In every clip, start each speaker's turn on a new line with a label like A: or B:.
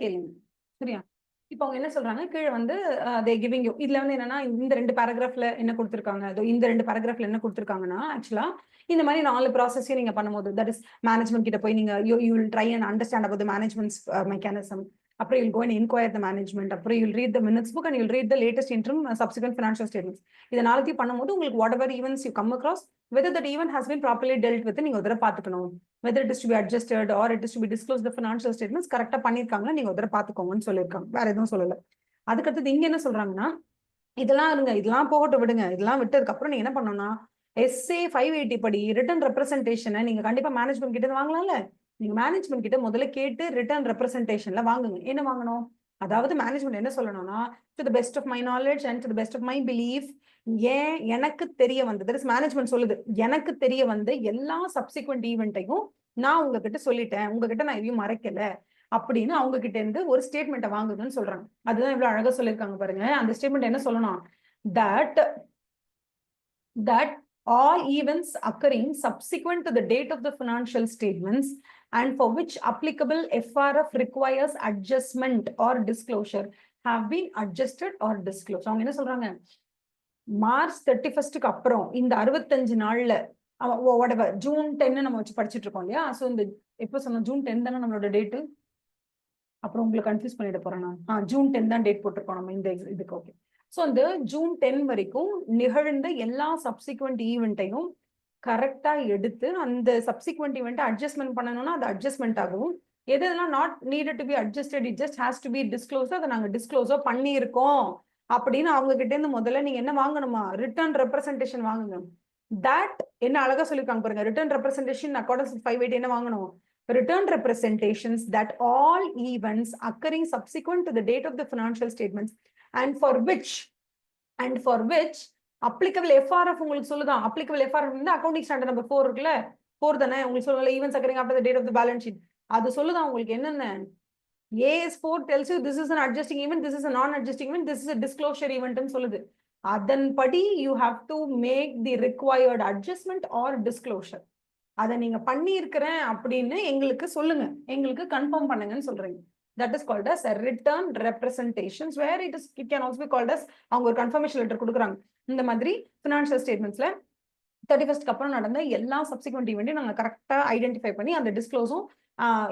A: கேளுங்க. சரியா? இப்போ அவங்க என்ன சொல்றாங்க, கீழ வந்து தே கிவிங் யூ இதுல வந்து என்னன்னா, இந்த 2 பேராகிராஃப்ல என்ன குடுத்துருக்காங்க, அதோ இந்த 2 பேராகிராஃப்ல என்ன குடுத்துருக்காங்கன்னா, ஆக்சுவலா இந்த மாரி 4 ப்ராசஸையும் நீங்க பண்ணும்போது, தட் இஸ் மேனேஜ்மென்ட் கிட்ட போய் நீங்க you will try and understand about the management's mechanism. அப்புறம் you'll go and enquire the management. அப்புறம் you'll read the minutes book and you'll read the latest interim subsequent financial statements. இத நாலுத்தையும் பண்ணும்போது உங்களுக்கு whatever events you come across, whether that event has been properly dealt with நீங்க ஒரு தடவை பார்த்துக்கணும். whether it is to be adjusted or it is to be disclosed the financial statements கரெக்டா பண்ணிருக்காங்க நீங்க ஒரு தடவை பாத்துக்கோங்கன்னு சொல்லியிருக்காங்க. வேற எதுவும் சொல்லல. அதுக்கடுத்து இங்க என்ன சொல்றாங்கன்னா, இதெல்லாம் இருங்க, இதெல்லாம் போகட்டும் விடுங்க. இதெல்லாம் விட்டதுக்கு அப்புறம் நீங்க என்ன பண்ணணும்னா, SA 580 படி ரிட்டர்ன் ரெப்ரசன்டேஷனை நீங்க கண்டிப்பா மேனேஜ்மெண்ட் கிட்ட வாங்கலாம்ல. நீங்க மேனேஜ்மெண்ட் கிட்ட முதல்ல கேட்டு ரிட்டர்ன் ரெப்ரசன்டேஷன்ல வாங்குங்க. என்ன வாங்கணும்? அதாவது மேனேஜ்மெண்ட் என்ன சொல்லணும்னா, to the best of my knowledge and to the best of my belief, ஏன் எனக்கு தெரிய வந்தது, மேனேஜ்மெண்ட் சொல்லுது, எனக்கு தெரிய வந்து எல்லா சப்சிக்வெண்ட் ஈவெண்ட்டையும் நான் உங்ககிட்ட சொல்லிட்டேன், உங்ககிட்ட நான் எதையும் மறைக்கல அப்படின்னு அவங்க கிட்ட இருந்து ஒரு ஸ்டேட்மெண்ட்டை வாங்குதுன்னு சொல்றாங்க. அதுதான் இவ்வளவு அழகா சொல்லியிருக்காங்க பாருங்க. அந்த ஸ்டேட்மெண்ட் என்ன சொல்லணும், that all events occurring subsequent to the date of the financial statements and for which applicable FRF requires adjustment or disclosure have been adjusted or disclosed. அவங்க என்ன சொல்றாங்க, மார்ச் 31க்கு அப்புறம் இந்த 65 நாள்ல ஜூன் 10 நம்ம வச்சு படிச்சுட்டு இருக்கோம் இல்லையா? சோ இந்த எப்போ சொன்னோம், ஜூன் 10 தானே நம்மளோட டேட்டு. அப்புறம் உங்களுக்கு கன்ஃபியூஸ் பண்ணிட போறேன் நான். ஜூன் 10 தான் டேட் போட்டிருக்கோம் நம்ம இந்த இதுக்கு. ஓகே. ஸோ இந்த ஜூன் 10 வரைக்கும் நிகழ்ந்த எல்லா சப்சிக்வெண்ட் ஈவெண்ட்டையும் கரெக்டா எடுத்து அந்த சப்சிக்வெண்ட் ஈவெண்ட்டை அட்ஜஸ்ட்மெண்ட் பண்ணணும்னா அது அட்ஜஸ்ட்மெண்ட் ஆகும். எதெல்லாம் not needed to be adjusted, it just has to be disclose, அதை நாங்கள் டிஸ்க்ளோஸோ பண்ணியிருக்கோம் அப்படின்னு அவங்க கிட்ட இருந்து முதல்ல நீங்க என்ன வாங்கணுமா, ரிட்டர்ன் ரெப்ரசன்டேஷன் வாங்குங்க. தட் என்ன அழகா சொல்லிருக்காங்க பாருங்க, ரிட்டர்ன் ரெப்ரசன்டேஷன் அக்கார்டிங் வித் 580 என்ன வாங்கணும், return representations that all events occurring subsequent to the date of the financial statements and for which applicable FRF உங்களுக்கு சொல்லுதான். applicable FRF வந்து accounting standard number 4 இருக்குல்ல, 4 தானே உங்களுக்கு சொல்லல, events occurring after the date of the balance sheet. அது சொல்லுதான் உங்களுக்கு என்னென்ன. AS4 tells you this is an adjusting event, this is a non-adjusting event, this is a disclosure event ன்னு சொல்லுது. அதன்படி you have to make the required adjustment or disclosure. அதை நீங்க பண்ணியிருக்கிறேன் அப்படின்னு எங்களுக்கு சொல்லுங்க, எங்களுக்கு கன்ஃபார்ம் பண்ணுங்கன்னு சொல்றீங்க. That is called as a return representations where it can also be called as அவங்க ஒரு கன்ஃபர்மேஷன் லெட்டர் கொடுக்குறாங்க. இந்த மாதிரி ஃபினான்ஷியல் ஸ்டேட்மெண்ட்ஸ்ல 31st அப்புறம் நடந்த எல்லா சப்சிக்வெண்ட் ஈவெண்ட்டையும் நாங்க கரெக்டா ஐடென்டிஃபை பண்ணி அந்த டிஸ்க்ளோஸும்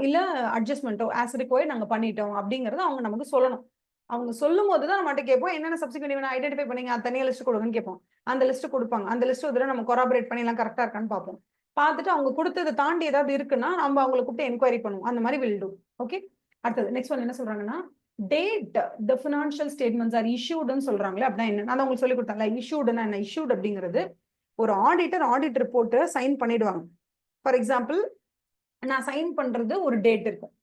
A: இல்ல அட்ஜஸ்ட்மெண்ட்டோ ஆஸ் ரிக்வயர்ட் நாங்க பண்ணிட்டோம் அப்படிங்கறத அவங்க நமக்கு சொல்லணும். அவங்க சொல்லும் போது தான் நம்மகிட்ட கேட்போம், என்னென்ன சப்சிக்வெண்ட் ஈவெண்ட் ஐடென்டிஃபை பண்ணீங்க, அது தனியாக லிஸ்ட் கொடுங்கன்னு கேட்போம். அந்த லிஸ்ட் கொடுப்பாங்க. அந்த லிஸ்ட் ஒரு நம்ம கொராபரேட் பண்ணி எல்லாம் கரெக்டா இருக்கான்னு பார்ப்போம். பார்த்துட்டு அவங்க கொடுத்ததை தாண்டி ஏதாவது இருக்குன்னா நம்ம அவங்களை கூப்பிட்டு என்கொயரி பண்ணுவோம். அந்த மாதிரி வில் டூ. ஓகே. அடுத்தது நெக்ஸ்ட் ஒன் என்ன சொல்றாங்கன்னா, date the financial statements are இஷ்யூடுன்னு சொல்றாங்களே, அப்படின்னா என்ன, நான் உங்களுக்கு சொல்லி கொடுத்தாங்க. இஷ்யூடுன்னா என்ன, இஷ்யூட் அப்படிங்கிறது ஒரு ஆடிட்டர் ஆடிட் ரிப்போர்ட்டை சைன் பண்ணிடுவாங்க. ஃபார் எக்ஸாம்பிள், நான் சைன் பண்றது ஒரு டேட் இருக்கும்,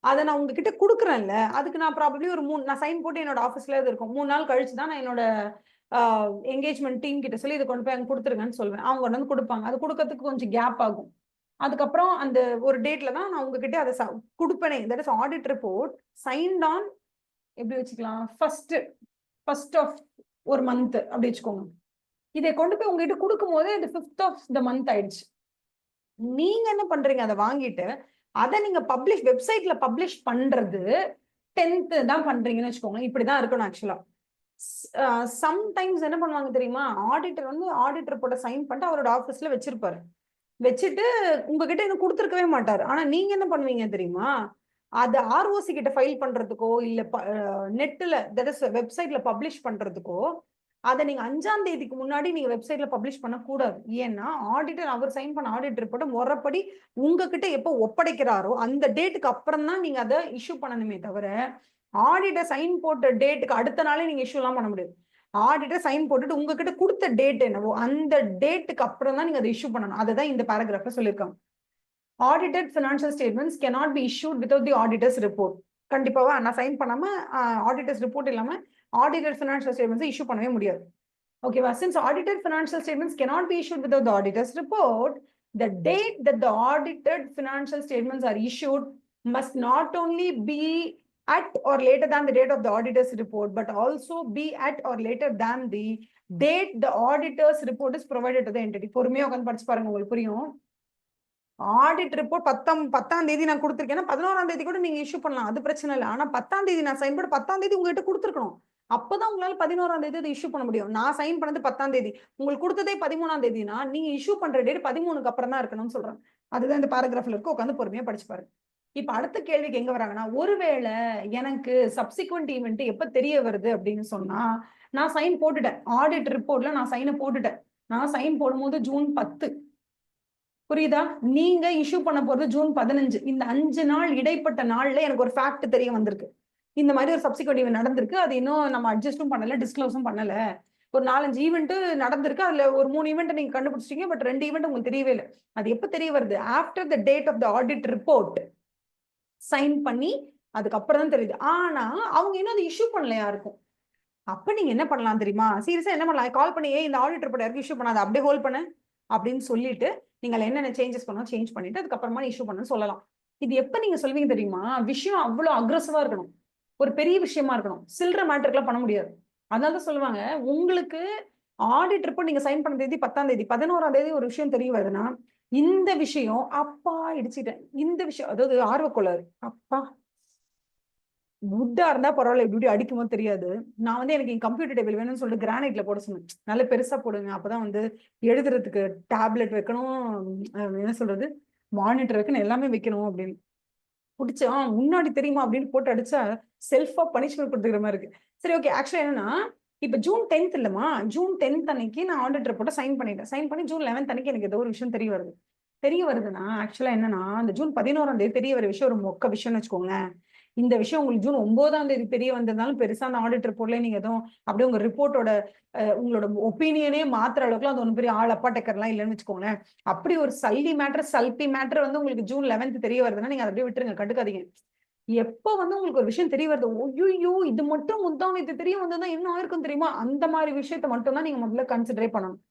A: அதை நான் உங்ககிட்ட கொடுக்குறேன்ல, அதுக்கு நான் ப்ராபப்ளி ஒரு நான் சைன் போட்டு என்னோட ஆஃபீஸ்ல இருக்கும், 3 நாள் கழிச்சு தான் நான் என்னோட என்கேஜ்மெண்ட் டீம் கிட்ட சொல்லி இதை கொண்டு போய் அங்கே கொடுத்துருங்கன்னு சொல்வேன். அவங்க வந்து கொடுப்பாங்க. அது கொடுக்கறதுக்கு கொஞ்சம் கேப் ஆகும். அதுக்கப்புறம் அந்த ஒரு டேட்ல தான் நான் உங்ககிட்ட அதை கொடுப்பேனே. That is audit report signed on, எப்படி வச்சுக்கலாம், ஃபர்ஸ்ட் ஆஃப் ஒரு மந்த் அப்படி வச்சுக்கோங்க. இதை கொண்டு போய் உங்ககிட்ட கொடுக்கும் போது அது 5th ஆஃப் த மந்த் ஆயிடுச்சு. நீங்க என்ன பண்றீங்க, அதை வாங்கிட்டு அதை நீங்க வெப்சைட்ல பப்ளிஷ் பண்றது 10th தான் பண்றீங்கன்னு வச்சுக்கோங்க. இப்படிதான் இருக்கணும் ஆக்சுவலா. சம்டைம்ஸ் என்ன பண்ணுவாங்க தெரியுமா, ஆடிட்டர் வந்து ஆடிட் ரிப்போர்ட்டை சைன் பண்ணிட்டு அவரோட ஆஃபீஸ்ல வச்சிருப்பாரு. வச்சுட்டு உங்ககிட்ட இன்னும் கொடுத்துருக்கவே மாட்டாரு. ஆனா நீங்க என்ன பண்ணுவீங்க தெரியுமா, அது ROC கிட்ட ஃபைல் பண்றதுக்கோ இல்ல நெட்ல தட் இஸ் வெப்சைட்ல பப்ளிஷ் பண்றதுக்கோ அதை நீங்க 5ஆம் தேதிக்கு முன்னாடி நீங்க வெப்சைட்ல பப்ளிஷ் பண்ணக்கூடாது. ஏன்னா ஆடிட்டர் அவர் சைன் பண்ண ஆடிட் ரிப்போர்ட்டை முறைப்படி உங்ககிட்ட எப்போ ஒப்படைக்கிறாரோ அந்த டேட்டுக்கு அப்புறம் தான் நீங்க அதை இஷ்யூ பண்ணணுமே தவிர, ஆடிட்டர் சைன் போட்ட டேட்டுக்கு அடுத்த நாளே நீங்க இஷ்யூ எல்லாம் பண்ண முடியாது. ஆடிட்டர் சைன் போட்டுட்டு உங்ககிட்ட கொடுத்த டேட் என்னவோ அந்த டேட்டுக்கு அப்புறம் தான் நீங்க அதை இஷ்யூ பண்ணணும். அதுதான் இந்த பேராகிராஃப்ல சொல்லியிருக்காங்க. Audited financial statements cannot be issued without the auditor's report. கண்டிப்பாவா நான் சைன் பண்ணாம ஆடிட்டர்ஸ் ரிப்போர்ட் இல்லாம ஆடிட்டட் ஃபினான்ஷியல் ஸ்டேட்மெண்ட்ஸ் இஷ்யூ பண்ணவே முடியாது. ஓகேவா? Since audited financial statements cannot be issued without the auditor's report, the date that the audited financial statements are issued must not only be at or later than the date of the auditor's report, but also be at or later than the date the auditor's report is provided to the entity. பொறுமையா உட்கார்ந்து படிச்சு பாருங்க, உங்களுக்கு புரியும். Audit report 10ஆம் தேதி நான் கொடுத்துருக்கேன்னா 11ஆம் தேதி கூட நீங்க இஷ்யூ பண்ணலாம், அது பிரச்சனை இல்லை. ஆனா 10ஆம் தேதி நான் சைன் பண்ண 10ஆம் தேதி உங்ககிட்ட கொடுத்துருக்கணும். அப்பதான் உங்களால 11ஆம் தேதி அதை இஷ்யூ பண்ண முடியும். நான் சைன் பண்ணது 10ஆம் தேதி, உங்களுக்கு கொடுத்ததே 13ஆம் தேதினா நீங்க இஷ்யூ பண்ற டேட் 13க்கு அப்புறம் தான் இருக்கணும்னு சொல்றேன். அதுதான் இந்த பாராகிராஃப்ல இருக்கு, உட்காந்து பொறுமையா படிச்சு பாருங்க. இப்ப அடுத்த கேள்விக்கு எங்க வராங்கன்னா, ஒருவேளை எனக்கு சப்சிக்வெண்ட் ஈவெண்ட் எப்ப தெரிய வருது அப்படின்னு சொன்னா, நான் சைன் போட்டுட்டேன், ஆடிட் ரிப்போர்ட்ல நான் சைனை போட்டுட்டேன். நான் சைன் போடும்போது ஜூன் 10, புரியுதா? நீங்க இஷ்யூ பண்ண போறது ஜூன் 15. இந்த 5 நாள் இடைப்பட்ட நாள்ல எனக்கு ஒரு ஃபேக்ட் தெரிய வந்திருக்கு, இந்த மாதிரி ஒரு சப்சிக்வெண்ட் ஈவெண்ட் நடந்திருக்கு, அது இன்னும் நம்ம அட்ஜஸ்டும் பண்ணல, டிஸ்க்ளோஸும் பண்ணல. ஒரு 4-5 ஈவெண்ட் நடந்திருக்கு, அதுல ஒரு 3 ஈவெண்ட் நீங்க கண்டுபிடிச்சிட்டீங்க, பட் 2 ஈவெண்ட் உங்களுக்கு தெரியவே இல்லை. அது எப்ப தெரிய வருது? After the date of the audit report sign பண்ணி அதுக்கப்புறம் தான் தெரியுது. ஆனா அவங்க இன்னும் அதை இஷ்யூ பண்ணல யாருக்கும். அப்ப நீங்க என்ன பண்ணலாம் தெரியுமா? சீரியஸா என்ன பண்ணலாம்? கால் பண்ணி இந்த ஆடிட் ரிப்போர்ட் யாருக்கு இஷ்யூ பண்ணாத, அப்படியே ஹோல்ட் பண்ண அப்படின்னு சொல்லிட்டு நீங்க என்னென்ன சேஞ்சஸ் பண்ணணும் சேஞ்ச் பண்ணிட்டு அதுக்கப்புறமா இஷ்யூ பண்ணு சொல்லலாம். இது எப்ப நீங்க சொல்வீங்க தெரியுமா? விஷயம் அவ்வளவு அக்ரெசிவா இருக்கணும், ஒரு பெரிய விஷயமா இருக்கணும். சில்லற மேட்டருக்குலாம் பண்ண முடியாது. அதனால தான் சொல்லுவாங்க, உங்களுக்கு ஆடிட் ரிப்போர்ட் நீங்க சைன் பண்ண தேதி 10ஆம் தேதி, 11ஆம் தேதி ஒரு விஷயம் தெரிய வருதுன்னா, இந்த விஷயம் அப்பா இடிச்சிட்டேன், இந்த விஷயம் அதாவது ஆர்வக்கோளாறு, அப்பா வுட்டா இருந்தா பரவாயில்ல, இப்படி அடிக்கும்போது தெரியாது. நான் எனக்கு என் கம்ப்யூட்டர் டேபிள் வேணும்னு சொல்லிட்டு கிரானைட்ல போட சொன்னேன். நல்ல பெருசா போடுங்க, அப்பதான் எழுதுறதுக்கு டேப்லெட் வைக்கணும், என்ன சொல்றது, மானிட்டர் வைக்கணும், எல்லாமே வைக்கணும் அப்படின்னு பிடிச்சா முன்னாடி தெரியுமா அப்படின்னு போட்டு அடிச்சா செல்ஃபா பனிஷ்மெண்ட் கொடுத்துக்கிற மாதிரி இருக்கு. சரி, ஓகே. ஆக்சுவலா என்னன்னா, இப்ப ஜூன் 10th இல்லமா, ஜூன் 10th அன்னைக்கு நான் ஆடிட் ரிப்போர்ட்டை சைன் பண்ணிட்டேன். சைன் பண்ணி ஜூன் 11th அன்னைக்கு எனக்கு ஏதோ ஒரு விஷயம் தெரிய வருதுன்னா, ஆக்சுவலா என்னன்னா, அந்த ஜூன் 11ஆம் தேதி தெரிய வர விஷயம் ஒரு மொக்க விஷயம்னு வச்சுக்கோங்களேன். இந்த விஷயம் உங்களுக்கு ஜூன் 9ஆம் தேதி தெரிய வந்திருந்தாலும் பெருசா அந்த ஆடிட் ரிப்போர்ட்ல நீங்க எதுவும் அப்படியே உங்க ரிப்போர்ட்டோட உங்களோட ஒப்பீனியனே மாத்துற அளவுக்கு அது ஒன்றும் பெரிய ஆளப்பா டெக்கர்லாம் இல்லைன்னு வச்சுக்கோங்களேன். அப்படி ஒரு சல்பி மேட்டர் உங்களுக்கு ஜூன் 11th தெரிய வருதுன்னா நீங்க அதை அப்படியே விட்டுருங்க, கண்டுக்காதீங்க. எப்ப உங்களுக்கு ஒரு விஷயம் தெரிய வருது, ஐயோ இது மட்டும் முந்தாம் இது தெரிய வந்ததுன்னா என்ன ஆயிருக்கும் தெரியுமா, அந்த மாதிரி விஷயத்த மட்டும் தான் நீங்க முதல்ல கன்சிடரே பண்ணணும்.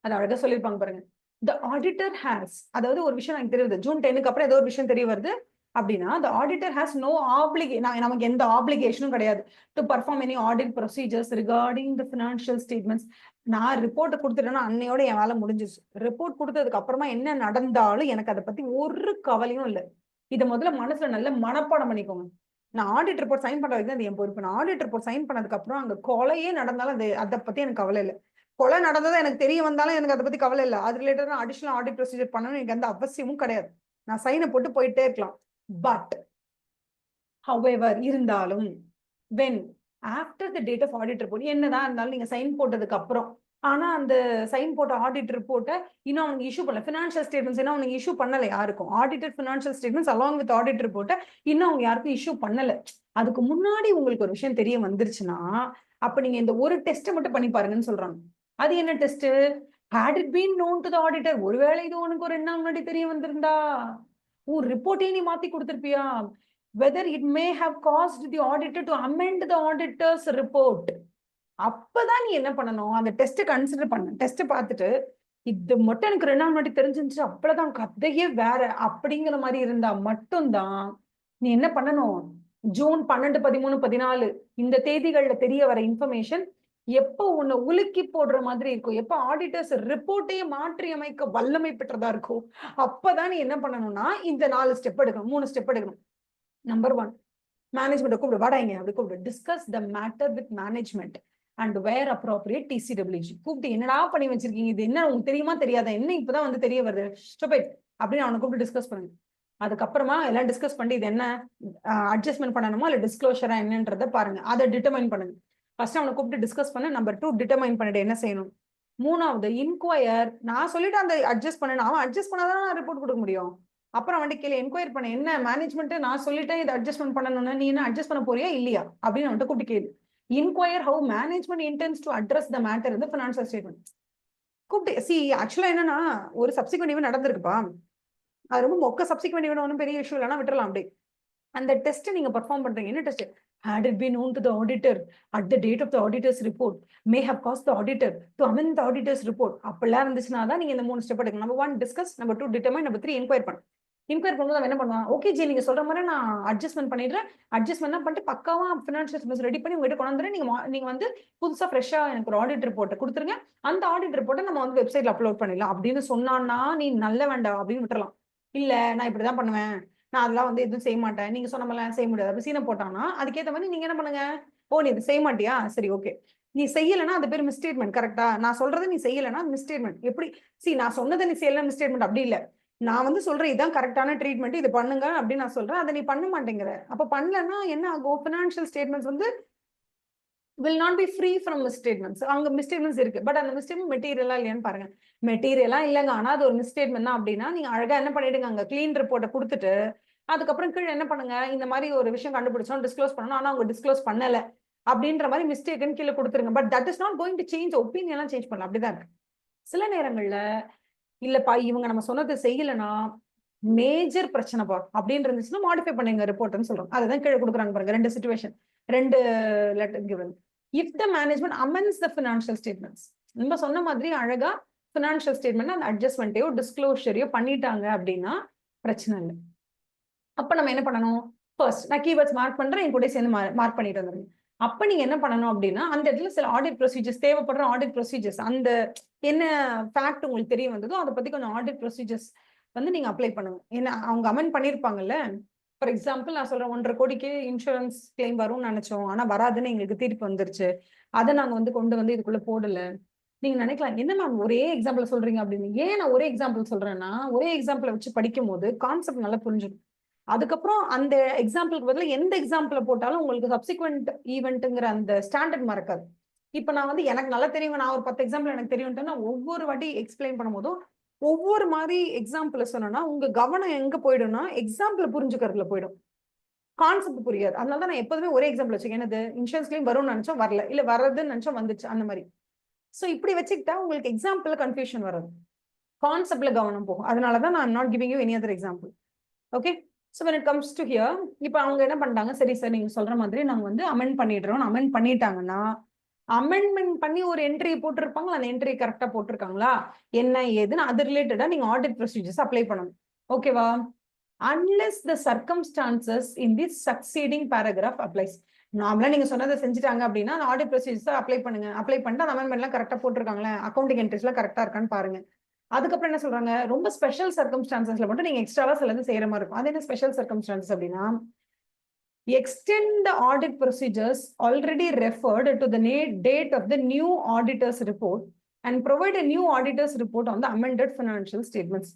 A: அது அழகா சொல்லியிருப்பாங்க பாருங்க. த ஆடிட்டர் ஹேஸ், அதாவது ஒரு விஷயம் எனக்கு தெரியுது ஜூன் 10க்கு அப்புறம் ஏதோ ஒரு விஷயம் தெரிய வருது அப்படின்னா, the auditor has no நமக்கு எந்த ஆப்ளிகேஷனும் கிடையாது to perform any audit procedures regarding the financial statements. நான் ரிப்போர்ட் கொடுத்துட்டேன்னா அன்னையோட என் வேலை முடிஞ்சிச்சு. ரிப்போர்ட் கொடுத்ததுக்கு அப்புறமா என்ன நடந்தாலும் எனக்கு அதை பத்தி ஒரு கவலையும் இல்லை. இதை முதல்ல மனசுல நல்ல மனப்பாடம் பண்ணிக்கோங்க. நான் ஆடிட் ரிப்போர்ட் சைன் பண்ற வரைக்கும் அது என் பொறுப்பு. நான் ஆடிட் ரிப்போர்ட் சைன் பண்ணதுக்கு அப்புறம் அங்க கொலையே நடந்தாலும் அதை பத்தி எனக்கு கவலை இல்லை. கொலை நடந்ததா எனக்கு தெரிய வந்தாலும் எனக்கு அதை பத்தி கவலை இல்லை. அது ரிலேட்டடா அடிஷனல் ஆடிட் ப்ரொசீஜர் பண்ணணும் எனக்கு எந்த அவசியமும் கிடையாது. நான் சைனை போட்டு போயிட்டே இருக்கலாம். பட் however இருந்தாலும் when after the date of audit report, என்னதான் இருந்தாலும் நீங்க சைன் போட்டதுக்கு அப்புறம், ஆனா அந்த சைன் போட்ட ஆடிட் ரிப்போர்ட்டை இன்னும் அவங்க இஷ்யூ பண்ணல, ஃபினான்ஷியல் ஸ்டேட்மெண்ட்ஸ் இன்னும் அவங்க இஷ்யூ பண்ணல யாருக்கும். Audited financial statements along with audit ரிப்போர்ட்டை இன்னும் அவங்க யாருக்கும் இஷ்யூ பண்ணல. அதுக்கு முன்னாடி உங்களுக்கு ஒரு விஷயம் தெரிய வந்துருச்சுன்னா, அப்ப நீங்க இந்த ஒரு டெஸ்ட் மட்டும் பண்ணி பாருங்கன்னு சொல்றாங்க. அது என்ன test? had it been known to the auditor, ஒருவேளை இது உனக்கு ஒரு 2 நாள் முன்னாடி தெரிய வந்திருந்தா உன் ரிப்போர்ட்டே நீ மாத்தி கொடுத்திருப்பியா? whether it may have caused the auditor to amend the auditor's report. அப்பதான் நீ என்ன பண்ணணும், அந்த டெஸ்ட் கன்சிடர் பண்ண. டெஸ்ட் பார்த்துட்டு இது மட்டும் எனக்கு 2 நாள் முன்னாடி தெரிஞ்சிருந்துச்சு, அப்பதான் கதையே வேற அப்படிங்கிற மாதிரி இருந்தா மட்டும்தான் நீ என்ன பண்ணணும், ஜூன் 12, 13, 14 இந்த தேதிகள்ல தெரிய வர இன்ஃபர்மேஷன் எப்போ உன்னை உலுக்கி போடுற மாதிரி இருக்கும், எப்ப ஆடிட்டர்ஸ் ரிப்போர்ட்டையே மாற்றி அமைக்க வல்லமை பெற்றதா இருக்கும், அப்பதான் நீ என்ன பண்ணணும்னா இந்த 4 ஸ்டெப் எடுக்கணும், 3 ஸ்டெப் எடுக்கணும். நம்பர் 1, மேனேஜ்மெண்ட் கூப்பிடு, வாடாங்க அப்படி கூப்பிடு. Discuss the matter with management and where appropriate TCWG. கூப்பிட்டு என்னடா பண்ணி வச்சிருக்கீங்க, இது என்ன உங்களுக்கு தெரியுமா தெரியாதா, என்ன இப்பதான் தெரிய வருது அப்படின்னு அவனை கூப்பிட்டு டிஸ்கஸ் பண்ணுங்க. அதுக்கப்புறமா எல்லாம் டிஸ்கஸ் பண்ணி இது என்ன அட்ஜஸ்ட்மெண்ட் பண்ணணுமா இல்ல டிஸ்க்ளோஷரா என்னன்றத பாருங்க, அதை டிட்டர்மைன் பண்ணுங்க. ஃபர்ஸ்ட் அவனை கூப்பிட்டு டிஸ்கஸ் பண்ண. நம்பர் 2, டிட்டர்மைன் பண்ணிட்டு என்ன செய்யணும். 3வது, இன்கொயர். நான் சொல்லிட்டு அந்த அட்ஜஸ்ட் பண்ணணும், அவன் அட்ஜஸ்ட் பண்ணாதான் நான் ரிப்போர்ட் கொடுக்க முடியும். அப்புறம் அவன்கிட்ட கேள்வி என்கொயர் பண்ண, என்ன மேனேஜ்மெண்ட் நான் சொல்லிட்டேன் இதை அட்ஜஸ்ட்மெண்ட் பண்ணணும்னு, நீ என்ன அட்ஜஸ்ட் பண்ண போறியா இல்லையா அப்படின்னு அவன்கிட்ட கூப்பிட்டு கேள்வி. Enquire how management intense to address the matter இந்த ஃபினான்ஷியல் ஸ்டேட்மெண்ட். கூப்பிட்டு ஆக்சுவலா என்னன்னா ஒரு சப்சிக்வெண்ட் ஈவென்ட் நடந்திருக்குப்பா, அது ரொம்ப மொக்க சப்சிக்வெண்ட் ஈவென்ட், ஒன்றும் பெரிய இஷ்யூ இல்லைன்னா விட்டுறலாம். அப்படி அந்த டெஸ்ட் நீங்க பெர்ஃபார்ம் பண்றீங்க. என்ன test? had it been known to the auditor at the date of the auditor's report may have caused the auditor to amend the auditor's report. அப்படிலாம் இருந்துச்சுன்னா தான் நீங்க இந்த 3 ஸ்டெப் எடுக்கணும். Number 1 discuss, number 2 determine, number 3 enquire பண்ண. Enquire பண்ணும்போது அவன் என்ன பண்ணுவான், ஓகே ஜி நீங்க சொல்ற மாதிரி நான் அட்ஜஸ்ட்மெண்ட் பண்ணிடுறேன், அட்ஜஸ்ட்மெண்ட் பண்ணிட்டு பக்காவா ஃபினான்ஷியல் ஸ்டேட்மெண்ட்ஸ் ரெடி பண்ணி உங்ககிட்ட கொண்டு வந்துடுறேன், நீங்க வந்து புதுசா ஃப்ரெஷ்ஷா எனக்கு ஒரு ஆடிட் ரிப்போர்ட் கொடுத்துருங்க, அந்த ஆடிட் ரிப்போர்ட்டை நம்ம வந்து வெப்சைட்ல அப்லோட் பண்ணிடலாம் அப்படின்னு சொன்னான்னா நீ நல்ல வேண்டாம் அப்படின்னு விட்டுறலாம். இல்ல நான் இப்படிதான் பண்ணுவேன், நான் அதெல்லாம் வந்து எதுவும் செய்ய மாட்டேன், நீங்க சொன்ன மாதிரிலாம் செய்ய முடியாது அப்படி சீனை போட்டாங்கன்னா அதுக்கேற்ற மாதிரி நீங்க என்ன பண்ணுங்க, ஓ நீ இது செய்ய மாட்டியா, சரி ஓகே, நீ செய்யலைன்னா அது பேர் மிஸ்டேட்மெண்ட். கரெக்டா? நான் சொல்றது நீ செய்யலைன்னா மிஸ்டேட்மெண்ட். எப்படி நான் சொன்னதை நீ செய்யல மிஸ்டேட்மெண்ட் அப்படி இல்ல, நான் வந்து சொல்றேன் இதான் கரெக்டான ட்ரீட்மெண்ட், இது பண்ணுங்க அப்படின்னு நான் சொல்றேன், அதை நீ பண்ண மாட்டேங்கிற. அப்ப பண்ணலன்னா என்ன ஆகும், பினான்சியல் ஸ்டேட்மெண்ட்ஸ் வந்து will not be free from misstatements. அங்க மிஸ்டேட்மெண்ட்ஸ் இருக்கு, பட் அந்த மிஸ்டேட்மெண்ட் மெட்டீரியலா இல்லையான்னு பாருங்க. மெட்டீரியலா இல்லைங்க, ஆனா அது ஒரு மிஸ்டேட்மெண்ட் தான் அப்படின்னா நீங்க அழகா என்ன பண்ணிடுங்க, அங்க கிளீன் ரிப்போர்ட்டை கொடுத்துட்டு அதுக்கப்புறம் கீழே என்ன பண்ணுங்க, இந்த மாதிரி ஒரு விஷயம் கண்டுபிடிச்சோம் டிஸ்க்ளோஸ் பண்ணணும், ஆனா அவங்க டிஸ்க்ளோஸ் பண்ணல அப்படின்ற மாதிரி மிஸ்டேக்னு கீழே கொடுத்துருங்க. But that is not going to change opinion எல்லாம் சேஞ்ச் பண்ணலாம். அப்படிதான் இருக்கு. சில நேரங்கள்ல இல்லப்பா இவங்க நம்ம சொன்னதை செய்யலன்னா மேஜர் பிரச்சனைப்பா அப்படின்னு இருந்துச்சுன்னா மாடிஃபை பண்ணுங்க ரிப்போர்ட்னு சொல்றோம். அதுதான் கீழே கொடுக்குறாங்க பாருங்க, ரெண்டு சிச்சுவேஷன், ரெண்டு letter given. If the management amends the financial statements, நம்ம சொன்ன மாதிரி அழகா ஃபினான்ஷியல் ஸ்டேட்மெண்ட் அந்த அட்ஜஸ்ட்மெண்ட்டையோ டிஸ்க்ளோஷரையோ பண்ணிட்டாங்க அப்படின்னா பிரச்சனை இல்லை. அப்ப நம்ம என்ன பண்ணணும், ஃபர்ஸ்ட் நான் கீவேர்ட்ஸ் மார்க் பண்றேன், என் கூட சேர்ந்து மார்க் பண்ணிட்டு வந்துருங்க. அப்ப நீங்க என்ன பண்ணணும் அப்படின்னா அந்த இடத்துல சில ஆடிட் ப்ரொசீஜர்ஸ் தேவைப்படுற ஆடிட் ப்ரொசீஜர்ஸ், அந்த என்ன ஃபேக்ட் உங்களுக்கு தெரிய வந்ததோ அதை பத்தி கொஞ்சம் ஆடிட் ப்ரொசீஜர்ஸ் வந்து நீங்க அப்ளை பண்ணுங்க. ஏன்னா அவங்க அமெண்ட் பண்ணிருப்பாங்கல்ல. ஃபார் எக்ஸாம்பிள் நான் சொல்றேன் 1.5 கோடிக்கு இன்சூரன்ஸ் கிளைம் வரும்னு நினைச்சோம், ஆனா வராதுன்னு எங்களுக்கு தீர்ப்பு வந்துருச்சு, அதை நாங்க வந்து கொண்டு வந்து இதுக்குள்ள போடல. நீங்க நினைக்கலாம் என்ன மேம் ஒரே எக்ஸாம்பிள் சொல்றீங்க அப்படின்னு. ஏன் நான் ஒரே எக்ஸாம்பிள் சொல்றேன்னா ஒரே எக்ஸாம்பிளை வச்சு படிக்கும் போது கான்செப்ட் நல்லா புரிஞ்சுக்கும். அதுக்கப்புறம் அந்த எக்ஸாம்பிளுக்கு பதில் எந்த எக்ஸாம்பிள் போட்டாலும் உங்களுக்கு சப்சிக்வெண்ட் ஈவெண்ட்ங்கிற அந்த ஸ்டாண்டர்ட் மறக்காது. இப்ப நான் வந்து எனக்கு நல்லா தெரியும், நான் ஒரு 10 எக்ஸாம்பிள் எனக்கு தெரியும்னா ஒவ்வொரு வாட்டி எக்ஸ்பிளைன் பண்ணும் போதும் ஒவ்வொரு மாதிரி எக்ஸாம்பிள் சொன்னா உங்க கவனம் எங்க போயிடும்னா எக்ஸாம்பிள் புரிஞ்சுக்கிறதுல போயிடும், கான்செப்ட் புரியாது. அதனால தான் நான் எப்போதுமே ஒரே எக்ஸாம்பிள் வச்சுக்கேன். என்னது, இன்சூரன்ஸ் கிளைம் வரும்னு நினைச்சோம் வரல, இல்ல வர்றதுன்னு நினைச்சோம் வந்துச்சு, அந்த மாதிரி. சோ இப்படி வச்சுக்கிட்டா உங்களுக்கு எக்ஸாம்பிள் கன்ஃபியூஷன் வராது, கான்செப்ட்ல கவனம் போகும். அதனாலதான் நான் not giving you any other example. Okay, so when it comes to here, இப்போ அவங்க என்ன பண்ணிட்டாங்க, சரி சார் நீங்க சொல்ற மாதிரி நாங்க வந்து அமெண்ட் பண்ணிடுறோம், அமெண்ட் பண்ணிட்டாங்கன்னா அமெண்ட்மெண்ட் பண்ணி ஒரு என்ட்ரி போட்டிருப்பாங்களா, அந்த என்ட்ரி கரெக்டா போட்டிருக்காங்களா என்ன ஏதுன்னு அது ரிலேட்டடா நீங்க ஆடிட் ப்ரொசீஜர்ஸ் அப்ளை பண்ணணும். ஓகேவா? unless the circumstances in this succeeding paragraph applies. நார்மலா நீங்க சொன்னதை செஞ்சுட்டாங்க அப்படின்னா அந்த ஆடிட் ப்ரொசீஜர்ஸ் அப்ளை பண்ணுங்க, அப்ளை பண்ணிட்டு அந்த அமெண்ட்மெண்ட்லாம் கரெக்டா போட்டிருக்காங்களே, அக்கௌண்டிங் என்ட்ரிஸ்லாம் கரெக்டா இருக்கான்னு பாருங்க. அதுக்கப்புறம் என்ன சொல்றாங்க, ரொம்ப ஸ்பெஷல் சர்க்கம்ஸ்டான்சஸ்ல மட்டும் நீங்க எக்ஸ்ட்ராவா சிலது செய்யற மாதிரி இருக்கும். அது என்ன ஸ்பெஷல் சர்க்கம்ஸ்டான்சஸ் அப்படின்னா, extend the audit procedures already referred to the date of the new auditor's report and provide a new auditor's report on the amended financial statements.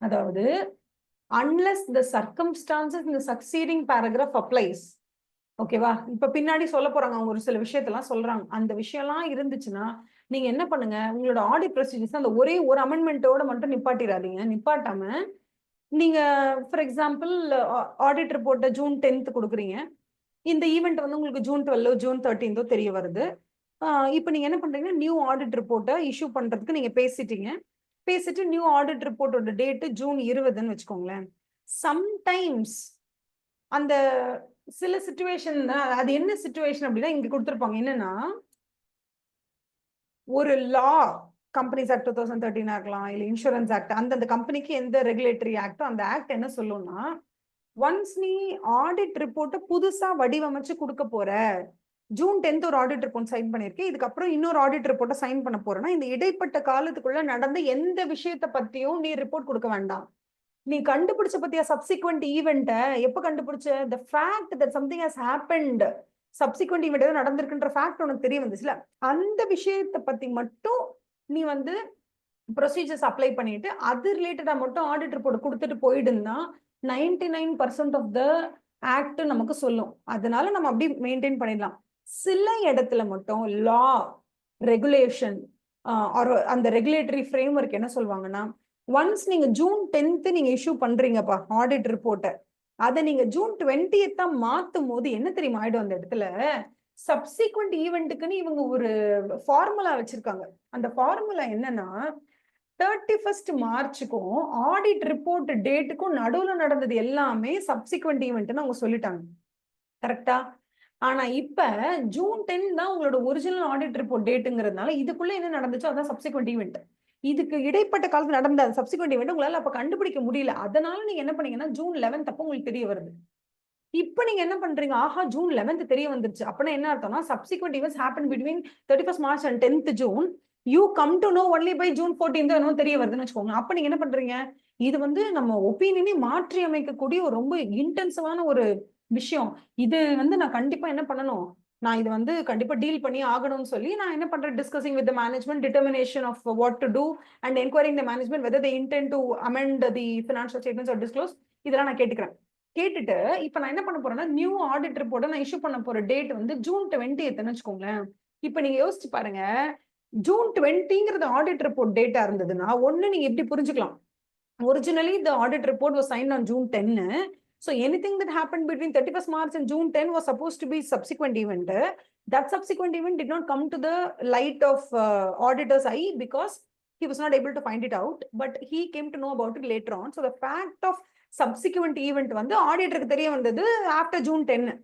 A: அதாவது unless the circumstances in the succeeding paragraph applies. ஓகேவா? இப்ப பின்னாடி சொல்ல போறாங்க, அவங்க ஒரு சில விஷயத்தெல்லாம் சொல்றாங்க. அந்த விஷயம்லாம் இருந்துச்சுன்னா நீங்க என்ன பண்ணுங்க, உங்களோட ஆடிட் ப்ரொசீஜர்ஸ் அந்த ஒரே ஒரு அமெண்ட்மெண்ட்டோட மட்டும் நிப்பாட்டிடாதீங்க. நிப்பாட்டாம நீங்க ஃபார் எக்ஸாம்பிள் ஆடிட் ரிப்போர்ட்டை ஜூன் 10th கொடுக்குறீங்க, இந்த ஈவெண்ட் வந்து உங்களுக்கு ஜூன் 12 ஜூன் 13 தெரிய வருது. இப்போ நீங்க என்ன பண்றீங்கன்னா நியூ ஆடிட் ரிப்போர்ட்டை இஷ்யூ பண்றதுக்கு நீங்க பேசிட்டு நியூ ஆடிட் ரிப்போர்ட்டோட டேட்டு ஜூன் 20ன்னு வச்சுக்கோங்களேன். சம்டைம்ஸ் அந்த சில சிச்சுவேஷன், அது என்ன சிச்சுவேஷன் அப்படின்னா இங்க கொடுத்துருப்பாங்க என்னன்னா, ஒரு லா கம்பெனிஸ் ஆக்ட் 2013 இருக்கலாம், இல்ல இன்சூரன்ஸ் ஆக்ட், அந்த கம்பெனிக்கு எந்த ரெகுலேட்டரி ஆக்டோ அந்த ஆக்ட் என்ன சொல்லும்னா, ஒன்ஸ் நீ ஆடிட் ரிப்போர்ட்டை புதுசா வடிவமைச்சு கொடுக்க போற, ஜூன் 10th ஒரு ஆடிட் ரிப்போர்ட் சைன் பண்ணிருக்கேன், இதுக்கப்புறம் இன்னொரு ஆடிட் ரிப்போர்ட்டை சைன் பண்ண போறேன்னா இந்த இடைப்பட்ட காலத்துக்குள்ள நடந்த எந்த விஷயத்தை பத்தியும் நீ ரிப்போர்ட் கொடுக்க வேண்டாம். நீ கண்டுபிடிச்ச பத்தியா சப்சிக்வெண்ட் ஈவெண்ட்ட, எப்ப கண்டுபிடிச்ச, the fact that something has happened, subsequent event ஏதோ நடந்திருக்குன்ற ஃபேக்ட் உனக்கு தெரிய வந்துச்சுல, அந்த விஷயத்தை பத்தி மட்டும் நீ வந்து ப்ரொசீஜர்ஸ் அப்ளை பண்ணிட்டு அது ரிலேட்டடா மட்டும் ஆடிட் ரிப்போர்ட் கொடுத்துட்டு போயிடுன்னா 99% ஆஃப் த ஆக்ட் நமக்கு சொல்லும். அதனால நம்ம அப்படி மெயின்டைன் பண்ணிடலாம். சில இடத்துல மட்டும் லா ரெகுலேஷன் அந்த ரெகுலேட்டரி ஃப்ரேம் ஒர்க் என்ன சொல்லுவாங்கன்னா, ஒன்ஸ் நீங்க ஜூன் 10th நீங்க இஷ்யூ பண்றீங்கப்பா ஆடிட் ரிப்போர்ட்டை, அதை நீங்க ஜூன் 20th மாத்தும் போது என்ன தெரியுமா ஆயிடும், அந்த இடத்துல சப்சிக்வெண்ட் ஈவெண்ட்டுக்குன்னு இவங்க ஒரு ஃபார்முலா வச்சிருக்காங்க. அந்த ஃபார்முலா என்னன்னா 31st மார்ச்சுக்கும் ஆடிட் ரிப்போர்ட் டேட்டுக்கும் நடுவுல நடந்தது எல்லாமே சப்சிக்வெண்ட் ஈவெண்ட்னு அவங்க சொல்லிட்டாங்க. கரெக்டா? ஆனா இப்ப ஜூன் 10 தான் உங்களோட ஒரிஜினல் ஆடிட் ரிப்போர்ட் டேட்டுங்கிறதுனால இதுக்குள்ள என்ன நடந்துச்சோ அதான் சப்சிக்வெண்ட் ஈவெண்ட். இதுக்கு இடைப்பட்ட காலத்துல நடந்த சப்சிக்வெண்ட் ஈவெண்ட் உங்களால அப்ப கண்டுபிடிக்க முடியல. அதனால நீங்க என்ன பண்ணீங்கன்னா ஜூன் 11 அப்ப உங்களுக்கு தெரிய வருது. இப்ப நீங்க என்ன பண்றீங்க? ஆஹா, ஜூன் 11 தெரிய வந்துருச்சு. அப்பனா என்ன அர்த்தம்னா subsequent events happen between 31st March and 10th June. You come to know only by June 14 என்னவோ தெரிய வருதுன்னு வச்சுக்கோங்க. அப்ப நீங்க என்ன பண்றீங்க? இது வந்து நம்ம ஒப்பீனியனே மாற்றி அமைக்கக்கூடிய ஒரு ரொம்ப இன்டென்சிவான ஒரு விஷயம். இது வந்து நான் கண்டிப்பா என்ன பண்ணணும்? நான் இது வந்து கண்டிப்பா டீல் பண்ணி ஆகணும்னு சொல்லி நான் என்ன பண்றேன்? Discussing with the management, determination of what to do and enquiring the management whether they intend to amend the financial statements or disclose. இதெல்லாம் நான் கேட்டுக்கிறேன். கேட்டுட்டு இப்ப நான் என்ன பண்ண போறேன்னா நியூ ஆடிட் ரிப்போர்ட்டை நான் இஷ்யூ பண்ண போற டேட் வந்து ஜூன் 20th வச்சுக்கோங்களேன். இப்ப நீங்க யோசிச்சு பாருங்க, ஜூன் 20ங்கிறது ஆடிட் ரிப்போர்ட் டேட்டா இருந்ததுன்னா ஒண்ணு நீங்க எப்படி புரிஞ்சுக்கலாம்? Originally, the audit report was signed on June 10. So anything that happened between 31st March and June 10 was supposed to be subsequent event. That subsequent event did not come to the light of auditor's eye because he was not able to find it out. But he came to know about it later on. So the fact of subsequent event வந்து ஆடிட்டருக்கு தெரிய வந்தது after June 10.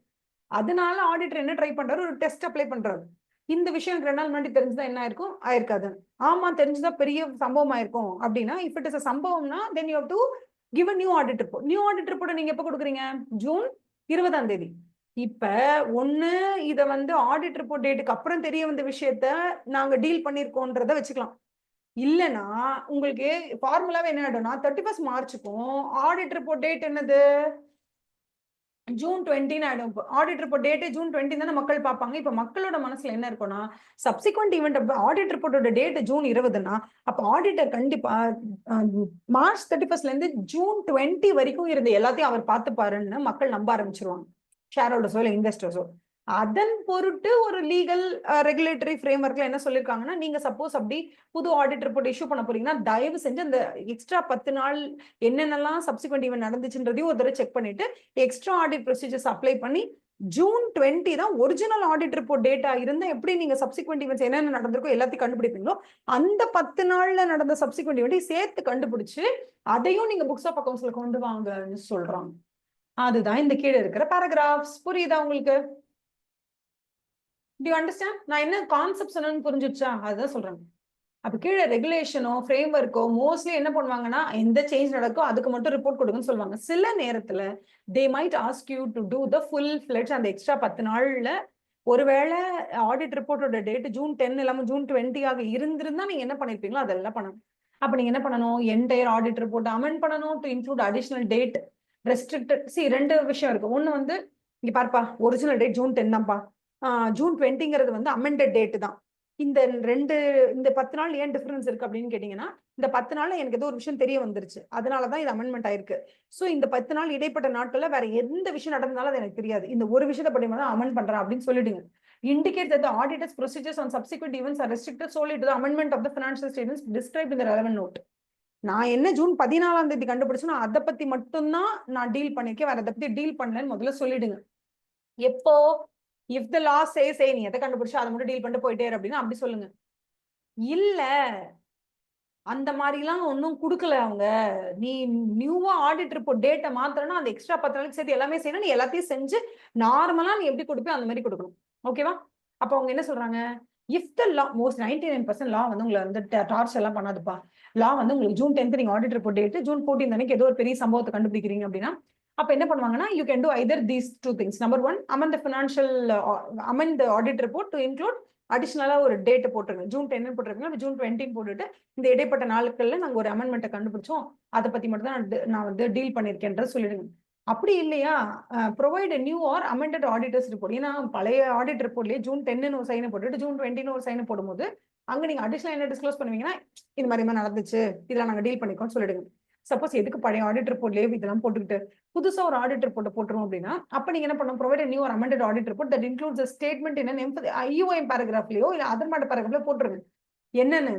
A: அதனால auditor என்ன try பண்றாரு? ஒரு test apply பண்றாரு. இந்த விஷயம் 2 நாள் முன்னாடி தெரிஞ்சுதான் என்ன ஆயிருக்கும்? ஆயிருக்காது. ஆமா, தெரிஞ்சுதான் பெரிய சம்பவம் ஆயிருக்கும் அப்படின்னா, இஃப் இட் இஸ் அ சம்பவம்னா then you have to give a new audit report. New audit report நீங்க எப்ப கொடுக்குறீங்க? ஜூன் 20 இப்ப ஒண்ணு இத வந்து ஆடிட் ரிப்போர்ட் டேட்டுக்கு அப்புறம் தெரிய வந்த விஷயத்த நாங்க டீல் பண்ணிருக்கோன்றத வச்சுக்கலாம். இல்லனா உங்களுக்கு ஃபார்முலாவே என்ன ஆயிடும்னா 31st மார்ச்சுக்கும் ஆடிட் ரிப்போர்ட் டேட் என்னது? ஜூன் 20 ஆயிடும். ஆடிட் ரிப்போர்ட் டேட் ஜூன் 20 தானே மக்கள் பார்ப்பாங்க. இப்ப மக்களோட மனசுல என்ன இருக்கும்னா சப்சிக்வெண்ட் ஈவெண்ட் ஆடிட் ரிப்போர்ட்டோட டேட் ஜூன் 20னா அப்ப ஆடிட்டர் கண்டிப்பா மார்ச் 31st இருந்து ஜூன் 20 வரைக்கும் இருந்த எல்லாத்தையும் அவர் பார்த்துப்பாருன்னு மக்கள் நம்ப ஆரம்பிச்சிருவாங்க. ஷேர் ஹோல்டர்ஸோ இல்ல இன்வெஸ்டர்ஸோ. அதன் பொருட்டு ஒரு லீகல் ரெகுலேட்டரி ஃப்ரேம்வொர்க்ல என்ன சொல்லிருக்காங்கன்னா, நீங்க சப்போஸ் அப்படி புது ஆடிட் ரிப்போர்ட் இஷ்யூ பண்ண போறீங்கன்னா தயவு செஞ்சு அந்த எக்ஸ்ட்ரா 10 நாள் என்னென்னலாம் சப்சிக்வெண்ட் ஈவெண்ட் நடந்துச்சுன்றதையும் ஒரு தடவை செக் பண்ணிட்டு எக்ஸ்ட்ரா ஆடிட் ப்ரொசீஜர்ஸ் அப்ளை பண்ணி ஜூன் 20 தான் ஒரிஜினல் ஆடிட் ரிப்போர்ட் டேட்டா இருந்தா எப்படி நீங்க சப்சிக்வெண்ட் ஈவெண்ட்ஸ் என்னென்ன நடந்திருக்கோ எல்லாத்தையும் கண்டுபிடிப்பீங்களோ அந்த 10 நாள்ல நடந்த சப்சிக்வெண்ட் ஈவெண்ட் சேர்த்து கண்டுபிடிச்சு அதையும் நீங்க புக்ஸ் ஆஃப் அக்கவுண்ட்ஸ்ல கொண்டு வாங்கன்னு சொல்றாங்க. அதுதான் இந்த கீழே இருக்கிற பேராகிராஃப்ஸ். புரியுதா உங்களுக்கு? Do you understand? நான் என்ன கான்செப்ட் சொன்னேன்னு புரிஞ்சுச்சா? அதுதான் சொல்றேன். அப்ப கீழே ரெகுலேஷனோ ஃப்ரேம்வொர்க்கோ மோஸ்ட்லி என்ன பண்ணுவாங்கன்னா எந்த சேஞ்ச் நடக்கோ அதுக்கு மட்டும் ரிப்போர்ட் கொடுங்கன்னு சொல்லுவாங்க. சில நேரத்துல they might ask you to do the full fledge அந்த எக்ஸ்ட்ரா 10 நாள்ல ஒருவேளை ஆடிட் ரிப்போர்ட்டோட டேட் ஜூன் 10 இல்லாம ஜூன் 20 ஆக இருந்திருந்தா நீங்க என்ன பண்ணிருப்பீங்களோ அதெல்லாம் பண்ணணும். அப்ப நீங்க என்ன பண்ணணும்? என்டையர் ஆடிட் ரிப்போர்ட் அமெண்ட் பண்ணணும் to include additional date restricted. ரெண்டு விஷயம் இருக்கு. ஒண்ணு வந்து இங்க பாருப்பா, ஒரிஜினல் டேட் ஜூன் 10 தான்ப்பா, ஜூன் 20ங்கிறது வந்து அமெண்டட் டேட் தான். இந்த 10 நாள் ஏன் டிஃபரன்ஸ் இருக்கு அப்படின்னு கேட்டீங்கன்னா, இந்த 10 நாள்ல எனக்கு ஏதோ ஒரு விஷயம் தெரிய வந்துருச்சு, அதனாலதான் இது அமெண்ட்மெண்ட் ஆயிருக்கு. சோ இந்த 10 நாள் இடைப்பட்ட நாட்கள்ல வேற எந்த விஷயம் நடந்தாலும் அது எனக்கு தெரியாது, இந்த ஒரு விஷயத்தை படி தான் அமெண்ட் பண்றேன் அப்படின்னு சொல்லிடுங்க. Indicate that the auditor's procedures on subsequent events are restricted solely to the amendment of the financial statements described in the relevant note. நான் என்ன ஜூன் 14 கண்டுபிடிச்சேன்னா அதை பத்தி மட்டும்தான் நான் டீல் பண்ணிருக்கேன், வேற அதை பத்தி டீல் பண்ணலன்னு முதல்ல சொல்லிடுங்க. எப்போ? if the law says நீ எதை கண்டுபிடிச்சா அதை மட்டும் டீல் பண்ணிட்டு போயிட்டே அப்படின்னு அப்படி சொல்லுங்க. இல்ல அந்த மாதிரிலாம் ஒன்னும் கொடுக்கல அவங்க, நீ நியூவா ஆடிட் ரிப்போர்ட் டேட்டை மாத்திரனா அந்த எக்ஸ்ட்ரா 10 நாளைக்கு சேர்த்து எல்லாமே செய்யணும், நீ எல்லாத்தையும் செஞ்சு நார்மலா நீ எப்படி கொடுப்பியோ அந்த மாதிரி கொடுக்கணும். ஓகேவா? அப்ப அவங்க என்ன சொல்றாங்க? இஃப் த லா மோஸ்ட் 99% லா வந்து உங்களை வந்து டார்ச் எல்லாம் பண்ணாதுப்பா. லா வந்து உங்களுக்கு ஜூன் 10 நீங்க ஆடிட் ரிப்போர்ட் டேட் ஜூன் 14 அன்னைக்கு ஏதோ ஒரு பெரிய சம்பவத்தை கண்டுபிடிக்கிறீங்க அப்படின்னா அப்ப என்ன பண்ணுவாங்கன்னா you can do either these two things. Number one, amend the audit report to include அடிஷனலா ஒரு டேட் போட்டுருங்க. ஜூன் 10 போட்டுருக்கீங்க, ஜூன் 20 போட்டுட்டு இந்த இடைப்பட்ட நாட்கள்ல நாங்க ஒரு அமெண்ட்மெண்ட்டை கண்டுபிடிச்சோம், அதை பத்தி மட்டும் தான் நான் வந்து டீல் பண்ணிருக்கேன்றது சொல்லிடுங்க. அப்படி இல்லையா, provide new or amended auditors report. ஏன்னா பழைய ஆடிட் ரிப்போர்ட்லயே ஜூன் 10 ஒரு சைனை போட்டுட்டு ஜூன் 20 ஒரு சைனை போடும்போது அங்க நீங்க அடிஷனல் என்ன டிஸ்க்ளோஸ் பண்ணுவீங்கன்னா இந்த மாதிரி நடந்துச்சு, இதெல்லாம் நாங்க டீல் பண்ணிக்கோன்னு சொல்லிடுங்க. சப்போஸ் எதுக்கு பழைய ஆடிட் ரிப்போர்ட்லயே இதெல்லாம் போட்டுக்கிட்டு புதுசா ஒரு ஆடிட் ரிப்போர்ட் போட்டுரும் அப்படின்னா அப்ப நீங்க என்ன பண்ணணும்? Provide new or amended audit report that includes a statement in an IUM paragraphலயோ இல்ல அதர் மேட்டர் paragraphல போட்டுருங்க. என்னன்னு?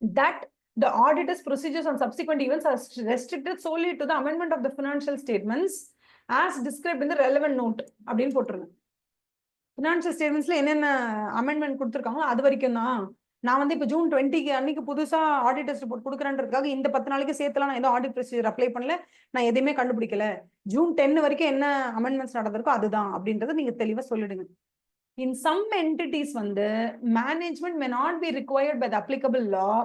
A: that the auditor's procedures on subsequent events are restricted solely to the amendment of the financial statements as described in the relevant note அப்படின்னு போட்டுருங்க. Financial ஸ்டேட்மெண்ட்ஸ்ல என்னென்ன amendment கொடுத்துருக்காங்களோ அது வரைக்கும் தான். நான் வந்து இப்போ ஜூன் 20 அன்னைக்கு புதுசா ஆடிட்டர்ஸ் ரிப்போர்ட் கொடுக்குறேன்றதுக்காக இந்த 10 நாளைக்கு சேர்த்துலாம் நான் ஏதோ ஆடிட் ப்ரொசீஜர் அப்ளை பண்ணல, நான் எதையுமே கண்டுபிடிக்கல, ஜூன் 10 வரைக்கும் என்ன அமெண்ட்மெண்ட்ஸ் நடந்திருக்கோ அதுதான் அப்படின்றத நீங்க தெளிவா சொல்லிடுங்க. In some entities வந்து management may not be required by the applicable law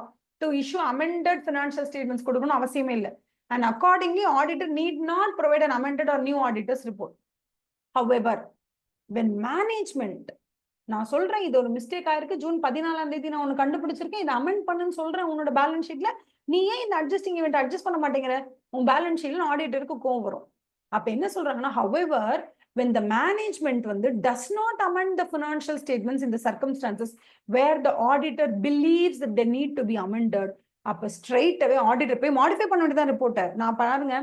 A: to issue amended financial statements கொடுக்கணும் அவசியமே இல்லை. And accordingly auditor need not provide an amended or new auditors report. However when management, நான் சொல்றேன் இது ஒரு mistake ஆயிருக்கு, June 14 நான் உனக்கு கண்டுபிடிச்சிருக்கேன், இதை அமெண்ட் பண்ணுன்னு சொல்றேன் உன்னோட பேலன்ஸ் ஷீட்ல, நீ ஏன் இந்த அட்ஜஸ்டிங் ஈவெண்ட் அட்ஜஸ்ட் பண்ண மாட்டேங்கிற, உன் பேலன்ஸ் ஷீட்ல ஆடிட்டருக்கு கோவம் வரும். அப்ப என்ன சொல்றாங்கன்னா, however when the management வந்து does not amend the financial statements in the circumstances where the auditor believes that they need to be amended, அப்ப ஸ்ட்ரைட் அவே ஆடிட்டர் போய் மாடிஃபை பண்ண வேண்டியதான் ரிப்போர்ட்டை. நான் பாருங்க,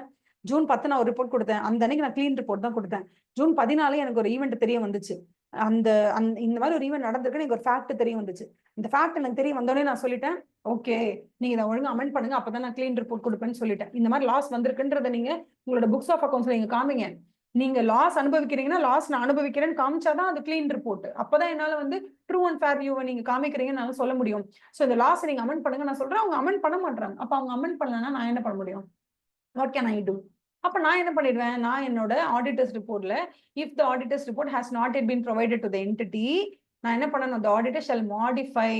A: ஜூன் 10 நான் ஒரு ரிப்போர்ட் கொடுத்தேன், அந்த அன்னைக்கு நான் கிளீன் ரிப்போர்ட் தான் கொடுத்தேன். ஜூன் 14 எனக்கு ஒரு ஈவெண்ட் தெரிய வந்துச்சு, இந்த மாதிரி ஒரு ஈவெண்ட் நடந்திருக்கு, எனக்கு ஒரு ஃபேக்ட் தெரிய வந்துச்சு. இந்த ஃபேக்ட் எனக்கு தெரிய வந்தோடனே நான் சொல்லிட்டேன், ஓகே நீங்க இதை ஒழுங்கு அமெண்ட் பண்ணுங்க, அப்பதான் நான் கிளீன் ரிப்போர்ட் கொடுப்பேன்னு சொல்லிட்டேன். இந்த மாதிரி லாஸ் வந்திருக்குன்றத நீங்க உங்களோட புக்ஸ் ஆஃப் அக்கௌண்ட்ஸ்ல நீங்க காமிங்க. நீங்க லாஸ் அனுபவிக்கிறீங்கன்னா லாஸ் நான் அனுபவிக்கிறேன்னு காமிச்சாதான் அது கிளீன் ரிப்போர்ட். அப்பதான் என்னால வந்து ட்ரூ அண்ட் ஃபேர் வியூவை நீங்க காமிக்கிறீங்கன்னு சொல்ல முடியும். ஸோ இந்த லாஸ் நீங்க அமெண்ட் பண்ணுங்க நான் சொல்றேன், அவங்க அமெண்ட் பண்ண மாட்டாங்க. அப்ப அவங்க அமெண்ட் பண்ணலன்னா நான் என்ன பண்ண முடியும்? What can I do? அப்ப நான் என்ன பண்ணிடுவேன், நான் என்னோட ஆடிட்டர்ஸ் ரிப்போர்ட்ல if the auditor's report has not yet been provided to the entity, நான் என்ன பண்ணணும், the auditor shall modify.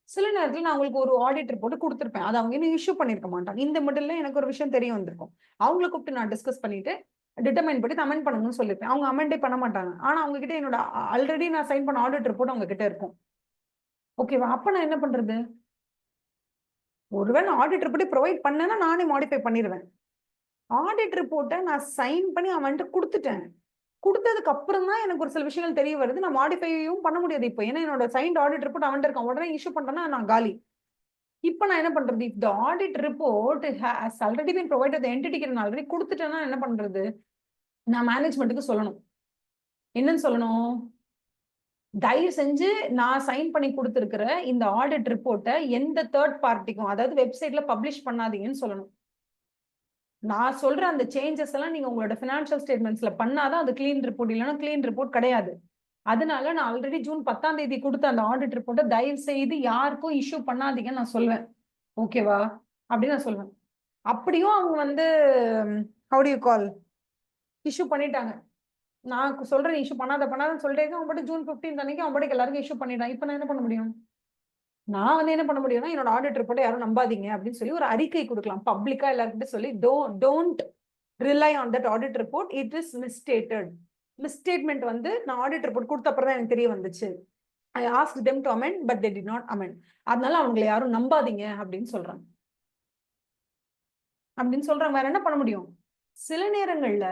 A: சில நேரத்தில் நான் உங்களுக்கு ஒரு ஆடிட் ரிப்போர்ட் கொடுத்துருப்பேன், அது அவங்க இன்னும் இஷ்யூ பண்ணிருக்க மாட்டாங்க. இந்த மிடில் எனக்கு ஒரு விஷயம் தெரிய வந்திருக்கும், அவங்களை கூப்பிட்டு நான் டிஸ்கஸ் பண்ணிட்டு டிட்டர்மைன் பண்ணி அமெண்ட் பண்ணணும்னு சொல்லியிருப்பேன். அவங்க அமெண்டே பண்ண மாட்டாங்க. ஆனா அவங்க கிட்ட என்னோட ஆல்ரெடி நான் சைன் பண்ண ஆடிட் ரிப்போர்ட் அவங்க கிட்ட இருக்கும். ஓகேவா? அப்ப நான் என்ன பண்றது? ஒருவேளை ஆடிட் ரிப்போர்ட் ப்ரொவைட் பண்ணேன்னா நானே மாடிஃபை பண்ணிடுவேன். ஆடிட் ரிப்போர்ட்டை நான் சைன் பண்ணி அவன்கிட்ட கொடுத்துட்டேன். கொடுத்ததுக்கு அப்புறம் தான் எனக்கு ஒரு சில விஷயங்கள் தெரிய வருது. நான் மாடிஃபையும் பண்ண முடியாது இப்போ, ஏன்னா என்னோட சைன்ட் ஆடிட் ரிப்போர்ட் அவன்கிட்ட இருக்கான். உடனே இஷ்யூ பண்றேன்னா நான் காலி. இப்போ நான் என்ன பண்றது? If the audit report has already been provided the என்டிட்டிக்கு நான் ஆல்ரெடி கொடுத்துட்டேன்னா என்ன பண்றது? நான் மேனேஜ்மெண்ட்டுக்கு சொல்லணும். என்னன்னு சொல்லணும்? தயவு செஞ்சு நான் சைன் பண்ணி கொடுத்துருக்கிற இந்த ஆடிட் ரிப்போர்ட்டை எந்த தேர்ட் பார்ட்டிக்கும், அதாவது வெப்சைட்ல பப்ளிஷ் பண்ணாதீங்கன்னு சொல்லணும். நான் சொல்ற அந்த சேஞ்சஸ் எல்லாம் நீங்க உங்களோட ஃபினான்ஷியல் ஸ்டேட்மெண்ட்ஸ்ல பண்ணாதான் அது கிளீன் ரிப்போர்ட், இல்லைன்னா கிளீன் ரிப்போர்ட் கிடையாது. அதனால நான் ஆல்ரெடி ஜூன் 10 கொடுத்த அந்த ஆடிட் ரிப்போர்ட்டை தயவு செய்து யாருக்கும் இஷ்யூ பண்ணாதீங்கன்னு நான் சொல்வேன். ஓகேவா? அப்படின்னு நான் சொல்வேன். அப்படியும் அவங்க வந்து how do you call issue பண்ணிட்டாங்க. நான் சொல்றேன் இஷ்யூ பண்ணாதன்னு சொல்லிட்டு அவன் பாட்டு ஜூன் 15 அன்னைக்கு அவன் பாட்டுக்கு எல்லாருக்கும் இஷ்யூ பண்ணிட்டான். இப்ப நான் என்ன பண்ண முடியும்? நான் வந்து என்ன பண்ண முடியும்னா, என்னோட ஆடிட் ரிப்போர்ட்டை யாரும் நம்பாதீங்க அப்படின்னு சொல்லி ஒரு அறிக்கை கொடுக்கலாம் பப்ளிக்கா எல்லாருக்கிட்ட சொல்லி, don't rely on that audit report, it is misstated. Misstatement வந்து நான் ஆடிட் ரிப்போர்ட் கொடுத்த அப்புறம் தான் எனக்கு தெரிய வந்துச்சு. ஐ asked them to amend but they did not amend. அதனால அவங்களை யாரும் நம்பாதீங்க அப்படின்னு சொல்றாங்க. வேற என்ன பண்ண முடியும்? சில நேரங்கள்ல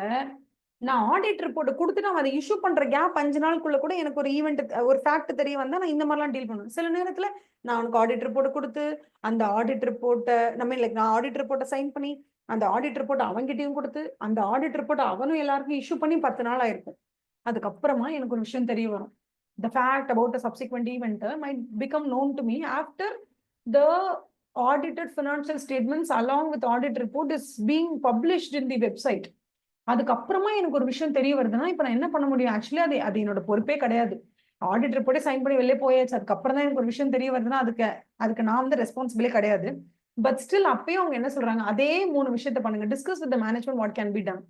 A: நான் ஆடிட் ரிப்போர்ட் கொடுத்துட்டு அவன் அதை இஷ்யூ பண்ற கேப் 5 நாளுக்குள்ள கூட எனக்கு ஒரு ஈவெண்ட் ஒரு ஃபேக்ட் தெரிய வந்தா நான் இந்த மாதிரிலாம் டீல் பண்ணுவேன். சில நேரத்துல நான் உனக்கு ஆடிட் ரிப்போர்ட் கொடுத்து அந்த ஆடிட் ரிப்போர்ட்டை நான் ஆடிட் ரிப்போர்ட்டை சைன் பண்ணி அந்த ஆடிட் ரிப்போர்ட் அவங்ககிட்டயும் கொடுத்து அந்த ஆடிட் ரிப்போர்ட் அவனும் எல்லாருக்கும் இஷ்யூ பண்ணி 10 நாள் ஆயிருக்கும். அதுக்கப்புறமா எனக்கு ஒரு விஷயம் தெரிய வரும். The fact about a subsequent event might become known to me after the audited financial statements along with audit report is being published in the website. அதுக்கப்புறமா எனக்கு ஒரு விஷயம் தெரிய வருதுன்னா இப்ப நான் என்ன பண்ண முடியும்? ஆக்சுவலி அது என்னோட பொறுப்பே கிடையாது. ஆடிட் ரிப்போர்ட்டே சைன் பண்ணி வெளியே போயாச்சு. அதுக்கப்புறம் தான் எனக்கு ஒரு விஷயம் தெரிய வருதுன்னா அதுக்கு நான் வந்து ரெஸ்பான்சிபிளே கிடையாது. பட் ஸ்டில் அப்பயும் அவங்க என்ன சொல்றாங்க? அதே 3 விஷயத்த பண்ணுங்க. Discuss with the management what can be done.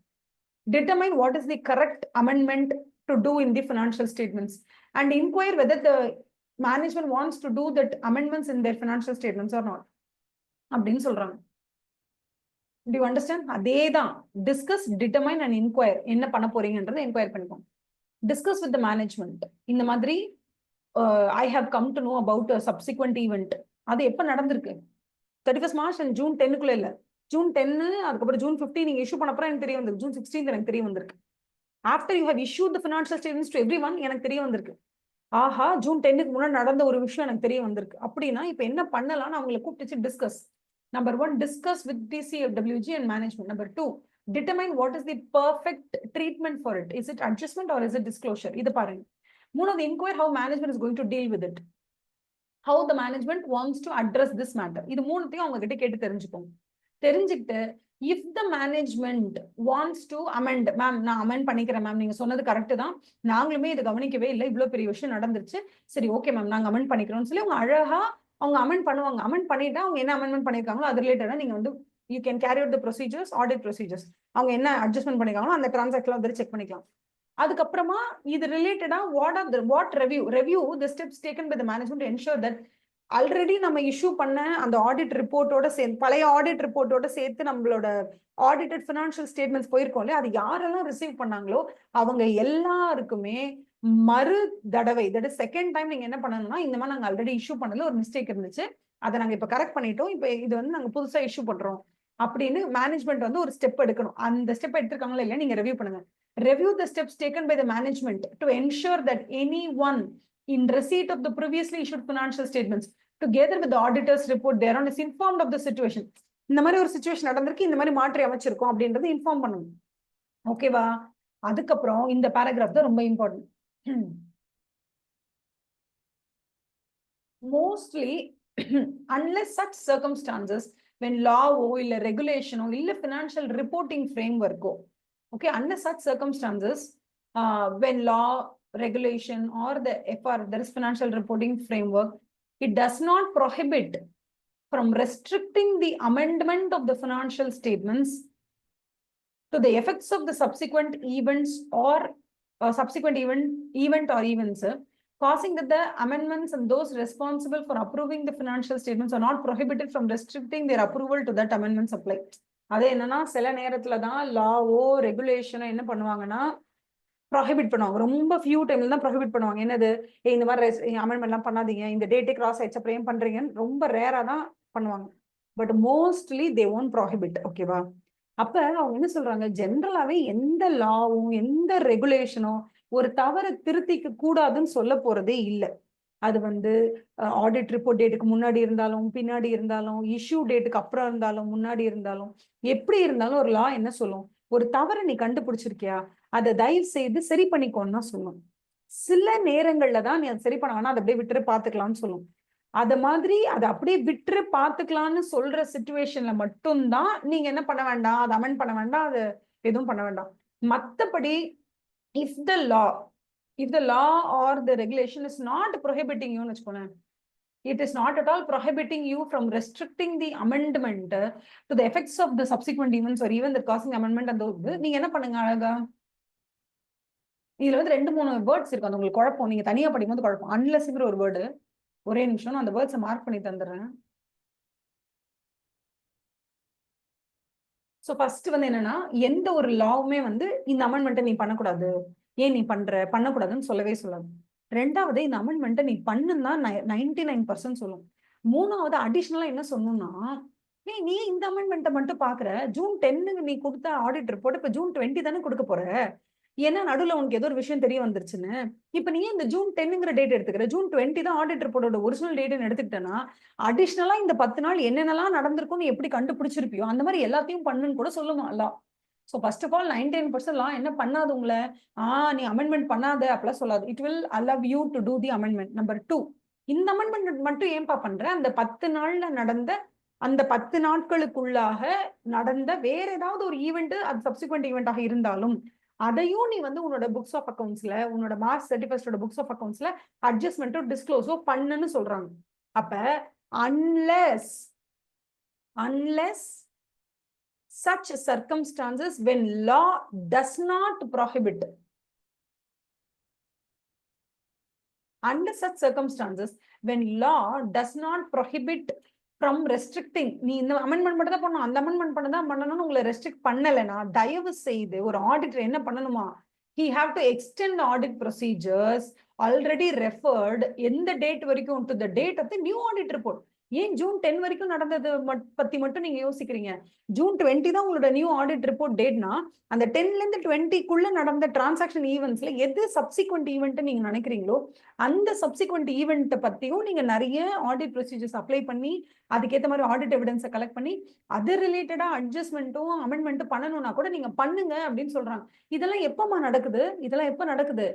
A: Determine what is the correct amendment to do in the financial statements and inquire whether the management wants to do that amendments in their financial statements or not. அப்படின்னு சொல்றாங்க. Do you understand? அதேதான். Discuss, determine and inquire. என்ன பண்ண போறீங்கன்றதை inquire பண்ணிக்கோங்க. Discuss with the management. இந்த மாதிரி I have come to know about a subsequent event. அது எப்ப நடந்திருக்கு? 31st March and June 10க்குள்ள இல்ல. ஜூன் 10 அதுக்கப்புறம் ஜூன் 15 நீங்க இஷ்யூ பண்ணப்பறம் எனக்கு தெரிய வந்திருக்கு. ஜூன் 16 எனக்கு தெரிய வந்திருக்கு. After you have issued the financial statements to everyone எனக்கு தெரிய வந்திருக்கு. ஆஹா, ஜூன் 10க்கு முன்னாடி நடந்த ஒரு விஷயம் எனக்கு தெரிய வந்திருக்கு. அப்படின்னா இப்ப என்ன பண்ணலாம்னு அவங்களை கூப்பிட்டு discuss. Number 1, discuss with TCFWG and management. Number 2, determine what is the perfect treatment for it. Is it adjustment or is it disclosure? இது பாருங்க. மூணாவது, inquire how management is going to deal with it. How the management wants to address this matter. இது மூணுத்தையும் அவங்க கிட்ட கேட்டு தெரிஞ்சுக்கோங்க. தெரிஞ்சுக்கிட்டு if the management wants to amend, ma'am நான் அமெண்ட் பண்ணிக்கிறேன் மேம், நீங்க சொன்னது கரெக்ட் தான், நாங்களுமே இதை கவனிக்கவே இல்லை, இவ்வளவு பெரிய விஷயம் நடந்துருச்சு, சரி ஓகே மேம் நாங்க அமெண்ட் பண்ணிக்கிறோம்னு சொல்லி அவங்க அழகா அவங்க அமெண்ட் பண்ணுவாங்க. அமெண்ட் பண்ணிட்டா அவங்க என்ன அமெண்ட்மெண்ட் பண்ணிருக்காங்களோ அது ரிலேட்டடா நீங்க வந்து you can carry out the procedures, audit procedures. அவங்க என்ன அட்ஜஸ்ட்மெண்ட் பண்ணிருக்காங்களோ அந்த டிரான்சாக்ஷன் வந்து செக் பண்ணிக்கலாம். அதுக்கப்புறமா இது ரிலேட்டடா what review the steps taken by the management to ensure that already நம்ம இஷ்யூ பண்ண அந்த ஆடிட் ரிப்போர்ட்டோட சேர்த்து, பழைய ஆடிட் ரிப்போர்ட்டோட சேர்த்து நம்மளோட ஆடிட்டட் ஃபினான்ஷியல் ஸ்டேட்மெண்ட்ஸ் போயிருக்கோம் இல்லையா, அது யாரெல்லாம் ரிசீவ் பண்ணாங்களோ அவங்க எல்லாருக்குமே மறு தடவை, தட் இஸ் செகண்ட் டைம் நீங்க என்ன பண்ணணும்னா, இந்த மாதிரி நாங்க ஆல்ரெடி இஷ்யூ பண்ணதுல ஒரு மிஸ்டேக் இருந்துச்சு, அதை நாங்க இப்ப கரெக்ட் பண்ணிட்டோம், இப்ப இது வந்து நாங்க புதுசா இஷ்யூ பண்றோம் அப்படின்னு மேனேஜ்மெண்ட் வந்து ஒரு ஸ்டெப் எடுக்கணும். அந்த ஸ்டெப் எடுத்திருக்காங்களா இல்லையா நீங்க ரிவ்யூ பண்ணுங்க. Review the steps taken by the management to ensure that anyone in receipt of the previously issued financial statements together with the auditor's report thereon is informed of the situation. இந்த மாதிரி ஒரு situation நடந்திருக்கு, இந்த மாதிரி மாற்றி அமைச்சிருக்கோம் அப்படின்றது inform பண்ணணும். ஓகேவா? அதுக்கப்புறம் இந்த பேராகிராஃப் தான் ரொம்ப important. Mostly unless such circumstances when law இல்ல ரெகுலேஷனோ இல்ல ஃபினான்ஷியல் ரிப்போர்ட்டிங் ஃப்ரேம் ஒர்க்கோ, okay, unless such circumstances when law, regulation or the FR, there is financial reporting framework, it does not prohibit from restricting the amendment of the financial statements to the effects of the subsequent events or subsequent event or events, causing that the amendments and those responsible for approving the financial statements are not prohibited from restricting their approval to that amendments apply. அது என்னன்னா, சில நேரத்துல தான் Lao ரெகுலேஷனோ என்ன பண்ணுவாங்கன்னா prohibit பண்ணுவாங்க. ரொம்ப few டைம்ல தான் ப்ராஹிபிட் பண்ணுவாங்க. என்னது, இந்த மாதிரி அமெண்ட்மெண்ட் எல்லாம் பண்ணாதீங்க, இந்த டேட்டே கிராஸ் ஆயிடுச்சு அப்புறம் ஏன் பண்றீங்கன்னு ரொம்ப ரேரா தான் பண்ணுவாங்க. But mostly they won't prohibit. ஓகேவா? அப்ப அவங்க என்ன சொல்றாங்க, ஜென்ரலாவே எந்த லாவும் எந்த ரெகுலேஷனோ ஒரு தவறை திருத்திக்க கூடாதுன்னு சொல்ல போறதே இல்லை. அது வந்து ஆடிட் ரிப்போர்ட் டேட்டுக்கு முன்னாடி இருந்தாலும் பின்னாடி இருந்தாலும், இஷ்யூ டேட்டுக்கு அப்புறம் இருந்தாலும் முன்னாடி இருந்தாலும், எப்படி இருந்தாலும் ஒரு லா என்ன சொல்லும், ஒரு தவறை நீ கண்டுபிடிச்சிருக்கியா அதை தயவு செய்து சரி பண்ணிக்கோன்னு தான் சொல்லும். சில நேரங்கள்ல தான் நீ அதை சரி பண்ண வேணா, அதை அப்படியே விட்டுரு பாத்துக்கலாம்னு சொல்லும். அத மாதிரி அதை அப்படியே விட்டுரு பாத்துக்கலாம்னு சொல்ற சிச்சுவேஷன்ல மட்டும்தான் நீங்க என்ன பண்ண வேண்டாம், அதை அமெண்ட் பண்ண வேண்டாம், அது எதுவும் பண்ண வேண்டாம். மத்தபடி if the law or the regulation is not prohibiting you, it is not at all prohibiting you from restricting the amendment to the effects of the subsequent events or even the causing amendment and those, நீங்க என்ன பண்ணுங்க அழகா, இதுல வந்து 2-3 words இருக்கு, அது உங்களுக்கு குழப்பம், நீங்க தனியா படிக்கும்போது குழப்பம். அன்லெஸ்ங்கிற ஒரு வேர்டு, ஒரே நிமிஷம் அந்த வேர்ட்ஸை மார்க் பண்ணி தந்துடுறேன். ஸோ ஃபர்ஸ்ட் வந்து என்னன்னா, எந்த ஒரு லாவுமே வந்து இந்த அமெண்ட்மெண்ட்டை நீ பண்ணக்கூடாது, ஏன் நீ பண்ணக்கூடாதுன்னு சொல்லவே சொல்லாது. ரெண்டாவது, இந்த அமெண்ட்மெண்ட்டை நீ பண்ணுன்னா 99% சொல்லும். மூணாவது, அடிஷனலா என்ன சொல்லணும்னா, நீ இந்த அமெண்ட்மெண்ட்டை மட்டும் பாக்குற, ஜூன் 10 நீ கொடுத்த ஆடிட் ரிப்போர்ட் இப்ப ஜூன் 20 தானே கொடுக்க போற, ஏன்னா நடுவில் உனக்கு ஏதோ ஒரு விஷயம் தெரிய வந்துருச்சுன்னு. இப்ப நீ இந்த ஜூன் 10ங்கிற டேட் எடுத்துக்கிற, ஜூன் 20 தான் ஆடிட் ரிப்போர்ட்டோட ஒரிஜினல் டேட்னு எடுத்துக்கிட்டேன்னா, அடிஷனலா இந்த 10 நாள் என்னென்னலாம் நடந்திருக்கும்னு எப்படி கண்டுபிடிச்சிருப்பியோ அந்த மாதிரி எல்லாத்தையும் பண்ணுன்னு கூட சொல்லுமா law. So first of all 99% law என்ன பண்ணாது உங்களை, நீ அமெண்ட்மெண்ட் பண்ணாத அப்படிலாம் சொல்லாது. It will allow you to do the amendment. Number 2, இந்த அமெண்ட்மெண்ட் மட்டும் ஏன்பா பண்ற, அந்த 10 நாள்ல நடந்த, அந்த 10 நாட்களுக்குள்ளாக நடந்த வேற ஏதாவது ஒரு ஈவெண்ட், அது சப்சிக்வெண்ட் ஈவெண்டாக இருந்தாலும் அதையும் நீ வந்து உன்னோட புக்ஸ் ஆஃப் அக்கவுண்ட்ஸ்ல, உன்னோட மார்ச் 31 புக்ஸ் ஆஃப் அக்கவுண்ட்ஸ்ல அட்ஜஸ்ட்மெண்ட்டோ டிஸ்க்ளோஸோ பண்ணுன்னு சொல்றாங்க. அப்ப unless such circumstances when law does not prohibit, under such circumstances when law does not prohibit from restricting, நீ இந்த அமெண்ட்மெண்ட் மட்டும் தான் பண்ணணும், அந்த அமெண்ட்மெண்ட் பண்ணணும்னு உங்களை ரெஸ்ட்ரிக்ட் பண்ணலைன்னா, தயவு செய்து ஒரு ஆடிட்டர் என்ன பண்ணணுமா, he have to extend the audit procedures already referred எந்த டேட் வரைக்கும் to the date of the new audit report. ஏன் ஜூன் 10 வரைக்கும் நடந்தது பத்தி மட்டும் நீங்க யோசிக்கிறீங்க? ஜூன் 20 தான் உங்களோட நியூ ஆடிட் ரிப்போர்ட் டேட்னா, அந்த 10ல இருந்து 20க்குள்ள நடந்த டிரான்சாக்ஷன் ஈவெண்ட்ஸ்ல எது சப்சிக்வெண்ட் ஈவெண்ட் நீங்க நினைக்கிறீங்களோ அந்த சப்சிக்வெண்ட் ஈவெண்ட் பத்தியும் நீங்க நிறைய ஆடிட் ப்ரொசீஜர்ஸ் அப்ளை பண்ணி, அதுக்கேற்ற மாதிரி ஆடிட் எவிடன்ஸை கலெக்ட் பண்ணி, அது ரிலேட்டடா அட்ஜஸ்ட்மெண்ட்டும் அமெண்ட்மெண்ட்டும் பண்ணணும்னா கூட நீங்க பண்ணுங்க அப்படின்னு சொல்றாங்க. இதெல்லாம் எப்பமா நடக்குது, இதெல்லாம் எப்ப நடக்குது,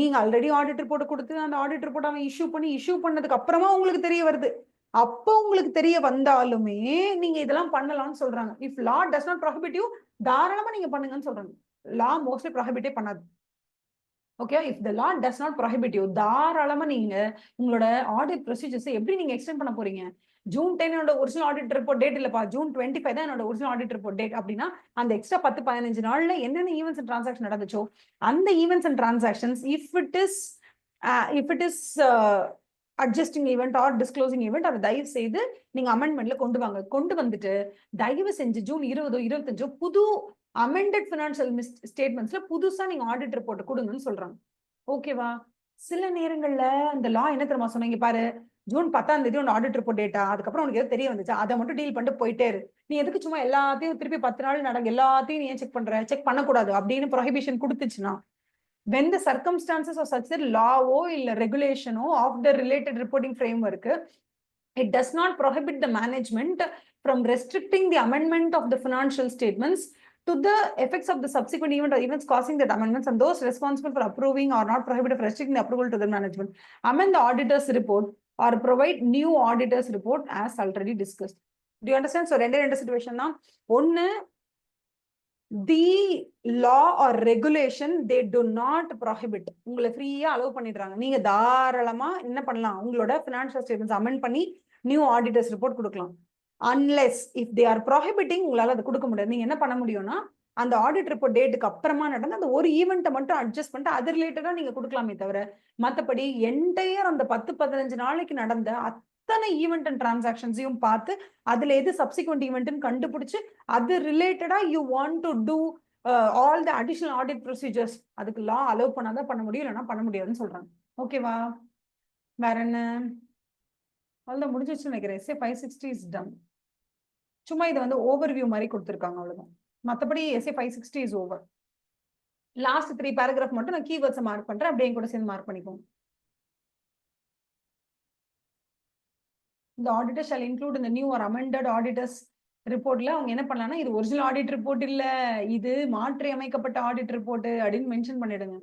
A: நீங்க ஆல்ரெடி ஆடிட் ரிப்போர்ட் கொடுத்து அந்த ஆடிட் ரிப்போர்ட் அவன் இஷ்யூ பண்ணதுக்கு அப்புறமா உங்களுக்கு தெரிய வருது. அப்போ உங்களுக்கு தெரிய வந்தாலுமே நீங்க இதெல்லாம் பண்ணலாம்னு சொல்றாங்க. If law does not prohibit you, தாராளமா நீங்க பண்ணுங்கன்னு சொல்றாங்க. லா மோஸ்ட்லி ப்ரோஹிபிட்டே பண்ணாது. Okay, if the law does not prohibit you, தாராளமா நீங்க உங்களோட ஆடிட் ப்ரொசீஜர்ஸ் எப்படி நீங்க எக்ஸ்டெண்ட் பண்ண போறீங்க? ஜூன் 10 என்னோட ஒரிஜினல் ஆடிட் ரிப்போர்ட் டேட் இல்லப்பா, ஜூன் 25 தான் என்னோட ஒரிஜினல் ஆடிட் ரிப்போர்ட் டேட் அப்படின்னா, அந்த எக்ஸ்ட்ரா 10-15 நாள்ல என்னென்ன ஈவெண்ட்ஸ் அண்ட் டிரான்சாக்ஷன் நடந்துச்சோ அந்த events and transactions, if it is adjusting event or disclosing event அதை தயவு செய்து நீங்க அமெண்ட்மெண்ட்ல கொண்டு வாங்க. கொண்டு வந்துட்டு தயவு செஞ்சு ஜூன் 20 25 புது அமெண்டட் பினான்சியல் ஸ்டேட்மெண்ட்ஸ்ல புதுசா நீங்க ஆடிட் ரிப்போர்ட் கொடுங்கன்னு சொல்றாங்க. ஓகேவா? சில நேரங்கள்ல அந்த லா என்ன தெரியுமா சொன்னீங்க பாரு, ஜூன் 10ஆம் தேதி உன் ஆடிட் ரிப்போர்ட் டேட்டா, அதுக்கப்புறம் உனக்கு எது தெரிய வந்துச்சு அதை மட்டும் டீல் பண்ணிட்டு போயிட்டே இரு. நீ எதுக்கு சும்மா எல்லாத்தையும் திருப்பி 10 நாள் நடங்க எல்லாத்தையும் நீ ஏன் செக் பண்ற, செக் பண்ணக்கூடாது அப்படின்னு prohibition கொடுத்துச்சுன்னா, when the circumstances are such that law or regulation of the related reporting framework, it does not prohibit the management from restricting the amendment of the financial statements to the effects of the subsequent event or events causing that amendments, and those responsible for approving or not prohibited from restricting the approval to the management amend the auditor's report or provide new auditor's report as already discussed. Do you understand? So ரெண்டு situation தான். ஒன்னு, the law or regulation they do not prohibit, உங்களை ஃப்ரீயா allow பண்ணிடுறாங்க. நீங்க தாராளமா என்ன பண்ணலாம், உங்களோட ஃபினான்ஷியல் ஸ்டேட்மெண்ட்ஸ் அமெண்ட் பண்ணி நியூ ஆடிட்டர்ஸ் ரிப்போர்ட் கொடுக்கலாம். அன்லெஸ் இஃப் தே ஆர் ப்ராஹிபிட்டிங், உங்களால அதை கொடுக்க முடியாது. நீங்க என்ன பண்ண முடியும்னா, அந்த ஆடிட் ரிப்போர்ட் டேட்டுக்கு அப்புறமா நடந்த அந்த ஒரு ஈவெண்ட்டை மட்டும் அட்ஜஸ்ட் பண்ணிட்டு அது ரிலேட்டடா நீங்க கொடுக்கலாமே தவிர, மற்றபடி என்டையர் அந்த 10-15 நாளைக்கு நடந்த அத்தனை ஈவெண்ட் அண்ட் டிரான்சாக்ஷன்ஸையும் பார்த்து அதுல எது சப்சிக்வெண்ட் ஈவெண்ட்னு கண்டுபிடிச்சு அது ரிலேட்டடா you want to do all the additional audit procedures, அதுக்கு லா அலோவ் பண்ணாதான் பண்ண முடியும், இல்லைன்னா பண்ண முடியாதுன்னு சொல்றாங்க. ஓகேவா? வேற என்ன? அவ்வளவுதான் முடிஞ்சிச்சு நினைக்கிறேன். SA 560 is done. சும்மா இதை வந்து ஓவர்வியூ மாதிரி கொடுத்துருக்காங்க, அவ்வளவுதான். மற்றபடி SA 560 is over. Last 3 paragraph மட்டும் நான் கீவேர்ட்ஸை மார்க் பண்றேன், அப்படியே கூட சேர்ந்து மார்க் பண்ணிக்கோங்க. The auditor shall include in the new or amended auditors ரிப்போர்ட்ல அவங்க என்ன பண்ணலாம்னா, இது ஒரிஜினல் ஆடிட் ரிப்போர்ட் இல்ல, இது மாற்றி அமைக்கப்பட்ட ஆடிட் ரிப்போர்ட் அப்படின்னு மென்ஷன் பண்ணிடுங்க.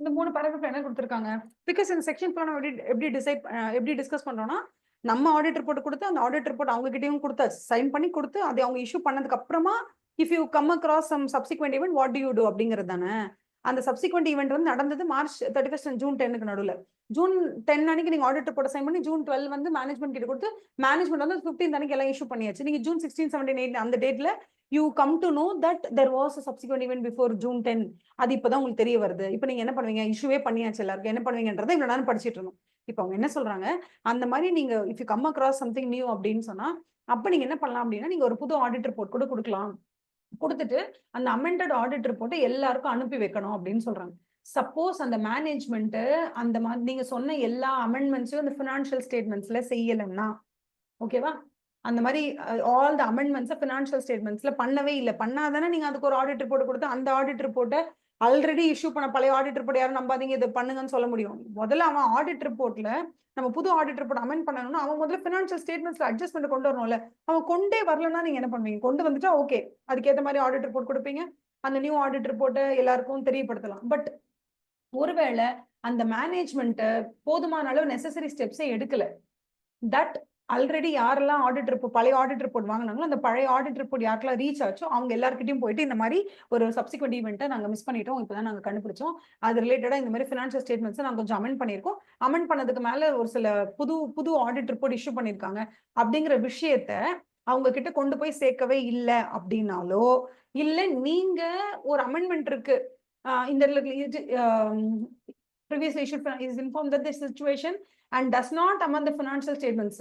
A: இந்த 3 பேராகிராஃப் என்ன கொடுத்துருக்காங்க, பிகாஸ் இந்த செக்ஷன் பிளான் எப்படி டிஸ்கஸ் பண்றோம்னா, நம்ம ஆடிட் ரிப்போர்ட் கொடுத்து அந்த ஆடிட் ரிப்போர்ட் அவங்க கிட்டயும் கொடுத்து சைன் பண்ணி கொடுத்து அதை அவங்க இஷ்யூ பண்ணதுக்கு அப்புறமா if you come across some subsequent event what to you do அப்படிங்கிறது தானே. அந்த சப்சிக்வெண்ட் ஈவெண்ட் வந்து நடந்தது மார்ச் 31 ஜூன் 10க்கு நடுவில். ஜூன் 10 அன்னைக்கு நீங்க ஆடிட் ரிப்போர்ட் சைன் பண்ணி ஜூன் 12 வந்து மேனேஜ்மெண்ட் கிட்ட கொடுத்து மேனேஜ்மெண்ட் வந்து 15 அன்னைக்கு எல்லாம் இஷ்யூ பண்ணியாச்சு. நீங்க ஜூன் 16, 17, 18 அந்த டேட்ல you come to know that there was a subsequent event before June 10. அது இப்பதான் உங்களுக்கு தெரிய வருது. இப்போ நீங்க என்ன பண்ணுவீங்க, இஷ்யூவே பண்ணியாச்சு, எல்லாருக்கும் என்ன பண்ணுவீங்கன்றதை இவ்வளவு நேரம் படிச்சுட்டு இருந்தோம். இப்போ அவங்க என்ன சொல்றாங்க, அந்த மாதிரி நீங்க if you come across something new அப்படின்னு சொன்னா, அப்ப நீங்க என்ன பண்ணலாம் அப்படின்னா, நீங்க ஒரு புது ஆடிட் ரிப்போர்ட் கூட கொடுக்கலாம். கொடுத்துட்டு அந்த அமெண்டட் ஆடிட் ரிப்போர்ட்டை எல்லாருக்கும் அனுப்பி வைக்கணும் அப்படின்னு சொல்றாங்க. சப்போஸ் அந்த மேனேஜ்மெண்ட் அந்த மாதிரி நீங்க சொன்ன எல்லா அமெண்ட்மெண்ட்ஸையும் அந்த ஃபினான்ஷியல் ஸ்டேட்மெண்ட்ஸ்ல செய்யலைன்னா, ஓகேவா, அந்த மாதிரி ஆல் த அமெண்ட்மெண்ட்ஸ் ஃபினான்ஷியல் ஸ்டேட்மெண்ட்ஸ்ல பண்ணவே இல்லை, பண்ணாதானே நீங்க அதுக்கு ஒரு ஆடிட் ரிப்போர்ட் கொடுத்து அந்த ஆடிட் ரிப்போர்ட்டை ஆல்ரெடி இஷ்யூ பண்ண பழைய ஆடிட் ரிப்போர்ட் யாரும் நம்பாதீங்க இதை பண்ணுங்கன்னு சொல்ல முடியும். முதல்ல அவன் ஆடிட் ரிப்போர்ட்ல நம்ம புது ஆடிட் ரிப்போர்ட் அமெண்ட் பண்ணணும்னா அவன் முதல்ல ஃபினான்ஷியல் ஸ்டேட்மெண்ட்ஸ்ல அட்ஜஸ்ட்மெண்ட் கொண்டு வரணும்ல. அவன் கொண்டே வரலன்னா நீங்க என்ன பண்ணுவீங்க, கொண்டு வந்துட்டா ஓகே அதுக்கேற்ற மாதிரி ஆடிட் ரிப்போர்ட் கொடுப்பீங்க, அந்த நியூ ஆடிட் ரிப்போர்ட்டை எல்லாருக்கும் தெரியப்படுத்தலாம். பட் ஒருவேளை அந்த மேனேஜ்மெண்ட் போதுமான அளவு நெசசரி ஸ்டெப்ஸே எடுக்கல, தட் ஆல்ரெடி யாரெல்லாம் ஆடிட் ரிப்போர்ட் பழைய ஆடிட் ரிப்போர்ட் வாங்கினாங்களோ அந்த பழைய ஆடிட் ரிப்போர்ட் யாருக்கெல்லாம் ரீச் ஆச்சோ அவங்க எல்லாருக்கிட்டையும் போயிட்டு இந்த மாதிரி ஒரு சப்சிக்வெண்ட் ஈவெண்ட்டை நாங்கள் மிஸ் பண்ணிட்டோம், இப்போதான் நாங்கள் கண்டுபிடிச்சோம், அது ரிலேட்டடா இந்த மாதிரி ஃபினான்ஷியல் ஸ்டேட்மெண்ட்ஸ் நாங்கள் கொஞ்சம் அமெண்ட் பண்ணியிருக்கோம், அமெண்ட் பண்ணதுக்கு மேல ஒரு சில புது ஆடிட் ரிப்போர்ட் இஷ்யூ பண்ணியிருக்காங்க அப்படிங்கிற விஷயத்த அவங்க கிட்ட கொண்டு போய் சேர்க்கவே இல்லை அப்படின்னாலோ, இல்லை நீங்க ஒரு அமெண்ட்மெண்ட் இருக்கு இந்த previously issued is informed that this situation and does not amend the financial statements.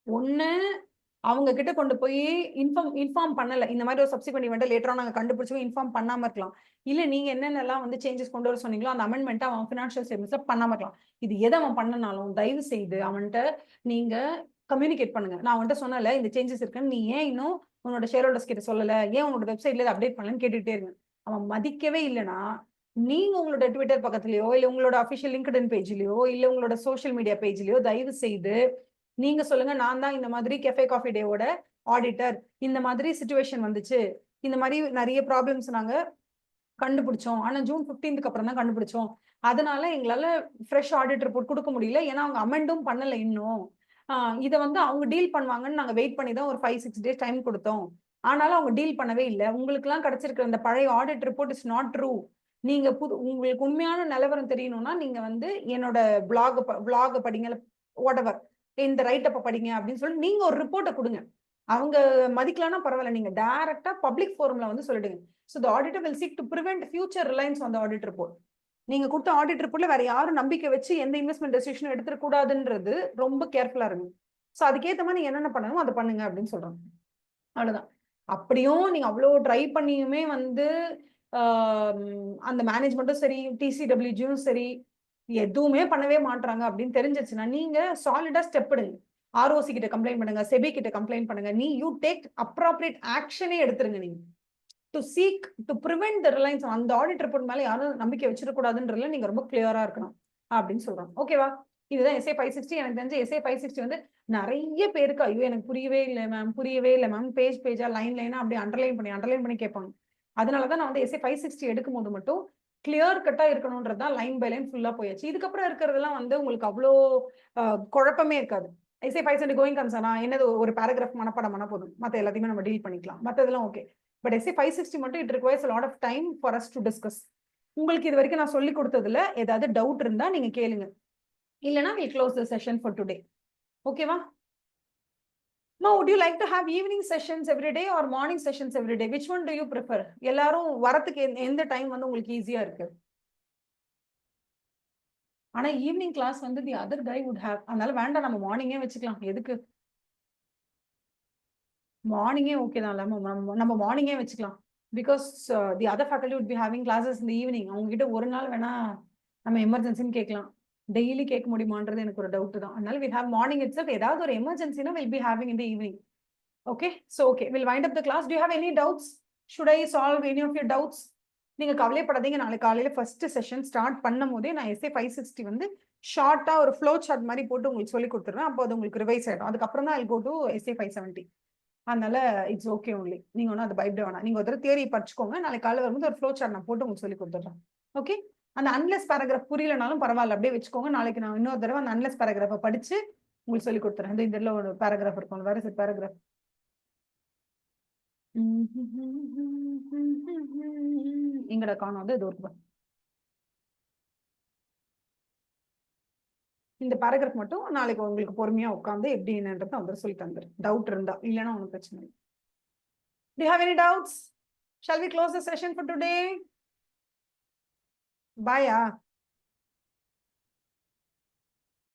A: ஒன்னு அவங்க கிட்ட கொண்டு போய் இன்ஃபார்ம் பண்ணல, இந்த மாதிரி ஒரு சப்சிக்வெண்ட் ஈவெண்ட் லேட்டரா நாங்க கண்டுபிடிச்சோம் இன்ஃபார்ம் பண்ணாம இருக்கலாம். இல்ல நீங்க என்னென்னலாம் வந்து சேஞ்சஸ் கொண்டு வர சொன்னீங்களோ அந்த அமெண்ட்மெண்ட் அவன் ஃபினான்ஷியல் ஸ்டேட்மெண்ட்ஸ்ல பண்ணாம இருக்கலாம். இது எதை அவன் பண்ணனாலும் தயவு செய்து அவன்கிட்ட நீங்க கம்யூனிகேட் பண்ணுங்க. நான் அவன்கிட்ட சொன்னல இந்த சேஞ்சஸ் இருக்குன்னு, நீ ஏன் இன்னும் உன்னோட ஷேர் ஹோல்டர்ஸ் கிட்ட சொல்லல, ஏன் உன்னோட வெப்சைட்ல அப்டேட் பண்ணலன்னு கேட்டுட்டே இருங்க. அவன் மதிக்கவே இல்லைன்னா நீங்க உங்களோட ட்விட்டர் பக்கத்துலயோ இல்ல உங்களோட அபிஷியல் லிங்க்டின் பேஜ்லயோ இல்ல உங்களோட சோஷியல் மீடியா பேஜ்லயோ தயவு செய்து நீங்க சொல்லுங்க, நான் தான் இந்த மாதிரி கெஃபே காஃபி டேவோட ஆடிட்டர், இந்த மாதிரி சிச்சுவேஷன் வந்துச்சு, இந்த மாதிரி நிறைய ப்ராப்ளம்ஸ் நாங்க கண்டுபிடிச்சோம். ஆனா ஜூன் 15க்கு அப்புறம் தான் கண்டுபிடிச்சோம். அதனால எங்களால ஃப்ரெஷ் ஆடிட் ரிப்போர்ட் குடுக்க முடியல. ஏன்னா அவங்க அமெண்டும் பண்ணல இன்னும். இத வந்து அவங்க டீல் பண்ணுவாங்கன்னு நாங்க வெயிட் பண்ணி தான் ஒரு 5, 6 டேஸ் டைம் குடுத்தோம். ஆனாலும் அவங்க டீல் பண்ணவே இல்ல. உங்களுக்கெல்லாம் கிடைச்சிருக்கிற அந்த பழைய audit report is not true. நீங்க உங்களுக்கு உண்மையான நிலவரம் தெரியணும்னா, நீங்க வந்து என்னோட வ்ளாக படிங்க. வாட்டெவர். இந்த ரைட் அப்ப படிங்க அப்படின்னு சொல்லி நீங்க ஒரு ரிப்போர்ட்ட குடுங்க. அவங்க மதிக்கலன்னா பரவால்ல. நீங்க டைரக்ட்டா பப்ளிக் ஃபோரம்ல வந்து சொல்லிடுங்க. So the auditor will seek to prevent future reliance on the audit report. நீங்க குடுத்த ஆடிட் ரிப்போர்ட்ல வேற யாரும் நம்பிக்கை வச்சு எந்த இன்வெஸ்ட்மென்ட் டெசிஷனும் எடுத்துற கூடாதுன்றது ரொம்ப கேர்ஃபுல்லா இருங்க. சோ அதுக்கேத்த மாதிரி நீங்க என்னென்ன பண்ணணுமோ அத பண்ணுங்க அப்படின்னு சொல்றாங்க. அவ்வளவுதான். அப்படியும் நீங்க அவ்வளோ ட்ரை பண்ணியுமே வந்து அந்த மேனேஜ்மெண்ட்டும் சரி, டிசிடபிள்யூஜியும் சரி, எதுவுமே பண்ணவே மாட்றாங்க அப்படின்னு தெரிஞ்சிருச்சுன்னா, நீங்க சாலிடா ஸ்டெப் எடுங்க. ஆர்ஓசி கிட்ட கம்ப்ளைண்ட் பண்ணுங்க, செபி கிட்ட கம்ப்ளைண்ட் பண்ணுங்க. யூ டேக் அப்ராப்ரியேட் ஆக்ஷனே எடுத்துருங்க நீங்க. To seek to prevent the reliance அந்த ஆடிட் ரிப்போர்ட் மேல யாரும் நம்பிக்கை வச்சிடக்கூடாதுன்றதுல நீங்க ரொம்ப கிளியரா இருக்கணும் அப்படின்னு சொல்றாங்க. ஓகேவா? இதுதான் எஸ்ஏ 560. எனக்கு தெரிஞ்ச எஸ்ஏ 560 வந்து நிறைய பேருக்கு ஐயோ எனக்கு புரியவே இல்லை மேம், புரியவே இல்லை மேம், பேஜா லைனா அப்படியே அண்டர்லைன் பண்ணி கேட்பாங்க. அதனாலதான் நான் வந்து எஸ்ஏ 560 எடுக்கும் போது மட்டும் கிளியர் கட்டா இருக்கணும்ன்றது தான் லைன் பை லைன் ஃபுல்லா போயாச்சு. இதுக்கப்புறம் இருக்கிறதெல்லாம் வந்து உங்களுக்கு அவ்வளோ குழப்பமே இருக்காது. எஸ்ஏ 560 கோயிங் கன்சர்னா என்னது ஒரு பேராகிராஃப் மனப்பாடம் பண்ணா போதும். மத்த எல்லாத்தையுமே நம்ம டீல் பண்ணிக்கலாம். மத்ததெல்லாம் ஓகே. பட் எஸ்ஏ 560 மட்டும் it requires a lot of time for us to discuss. உங்களுக்கு இது வரைக்கும் நான் சொல்லி கொடுத்ததுல ஏதாவது டவுட் இருந்தா நீங்க கேளுங்க. இல்லனா we'll close the session for today. ஓகேவா? Ma, would you like to have evening sessions every day or morning sessions every day? Which one do you prefer? எல்லாரும் வரதுக்கு எந்த டைம் வந்து உங்களுக்கு ஈஸியா இருக்கு? ஆனா ஈவினிங் கிளாஸ் வந்து the other guy would have. அதனால வேண்டாம், நம்ம மார்னிங்கே வச்சுக்கலாம். எதுக்கு? மார்னிங்கே ஓகே தான். நம்ம மார்னிங்கே வச்சுக்கலாம். Because the other faculty would be having classes in the evening. அவங்க கிட்ட ஒரு நாள் வேணா நம்ம எமர்ஜென்சின்னு கேட்கலாம். டெய்லி கேட்க முடியுமான்றது எனக்கு ஒரு டவுட் தான். அதனால வில் ஹேவ் மார்னிங் இட்செல்ஃப். ஏதாவது ஒரு எமர்ஜென்சினா we'll be having in the evening. Okay, so okay, we'll wind up the class. Do you have any doubts? Should I solve any of your doubts? நீங்க கவலைப்படாதீங்க. நாளைக்கு காலையில first session start பண்ணும் போதே நான் எஸ்ஏ 560 வந்து ஷார்ட்டா ஒரு ஃப்ளோ சார்ட் மாதிரி போட்டு உங்களுக்கு சொல்லி கொடுத்துருவேன். அப்போ அது உங்களுக்கு ரிவைஸ் ஆயிடும். அதுக்கப்புறம் தான் ஐ கோ டு எஸ்ஏ 570. அதனால இட்ஸ் ஓகே ஒன்லி. நீங்க ஒன்றும் அதை பயப்பட வேணாம். நீங்க ஒரு தியரி படிச்சுக்கோங்க. நாளைக்கு காலையில் வரும்போது ஒரு ஃப்ளோ சார்ட் நான் போட்டு உங்களுக்கு சொல்லி கொடுத்துட்றேன். ஓகே, அந்த அன்லெஸ் பேராகிராஃப் புரியலனாலும் பரவாயில்ல, அப்படியே வச்சுக்கோங்க. நாளைக்கு நான் இன்னொரு தடவை அந்த அன்லெஸ் பேராகிராஃபை படிச்சு உங்களுக்கு சொல்லி கொடுத்துறேன். இந்த இதில் ஒரு பேராகிராஃப் இருக்கும். வேற சில பேராகிராஃப் எங்கட காணும் அது இது இருக்கு. இந்த பேராகிராஃப் மட்டும் நாளைக்கு உங்களுக்கு பொறுமையா உட்காந்து எப்படி என்னன்றதை வந்து சொல்லி தந்துரு. டவுட் இருந்தா, இல்லைன்னா ஒன்றும் பிரச்சனை இல்லை. Do you have any doubts? Shall we close the session for today? Bye.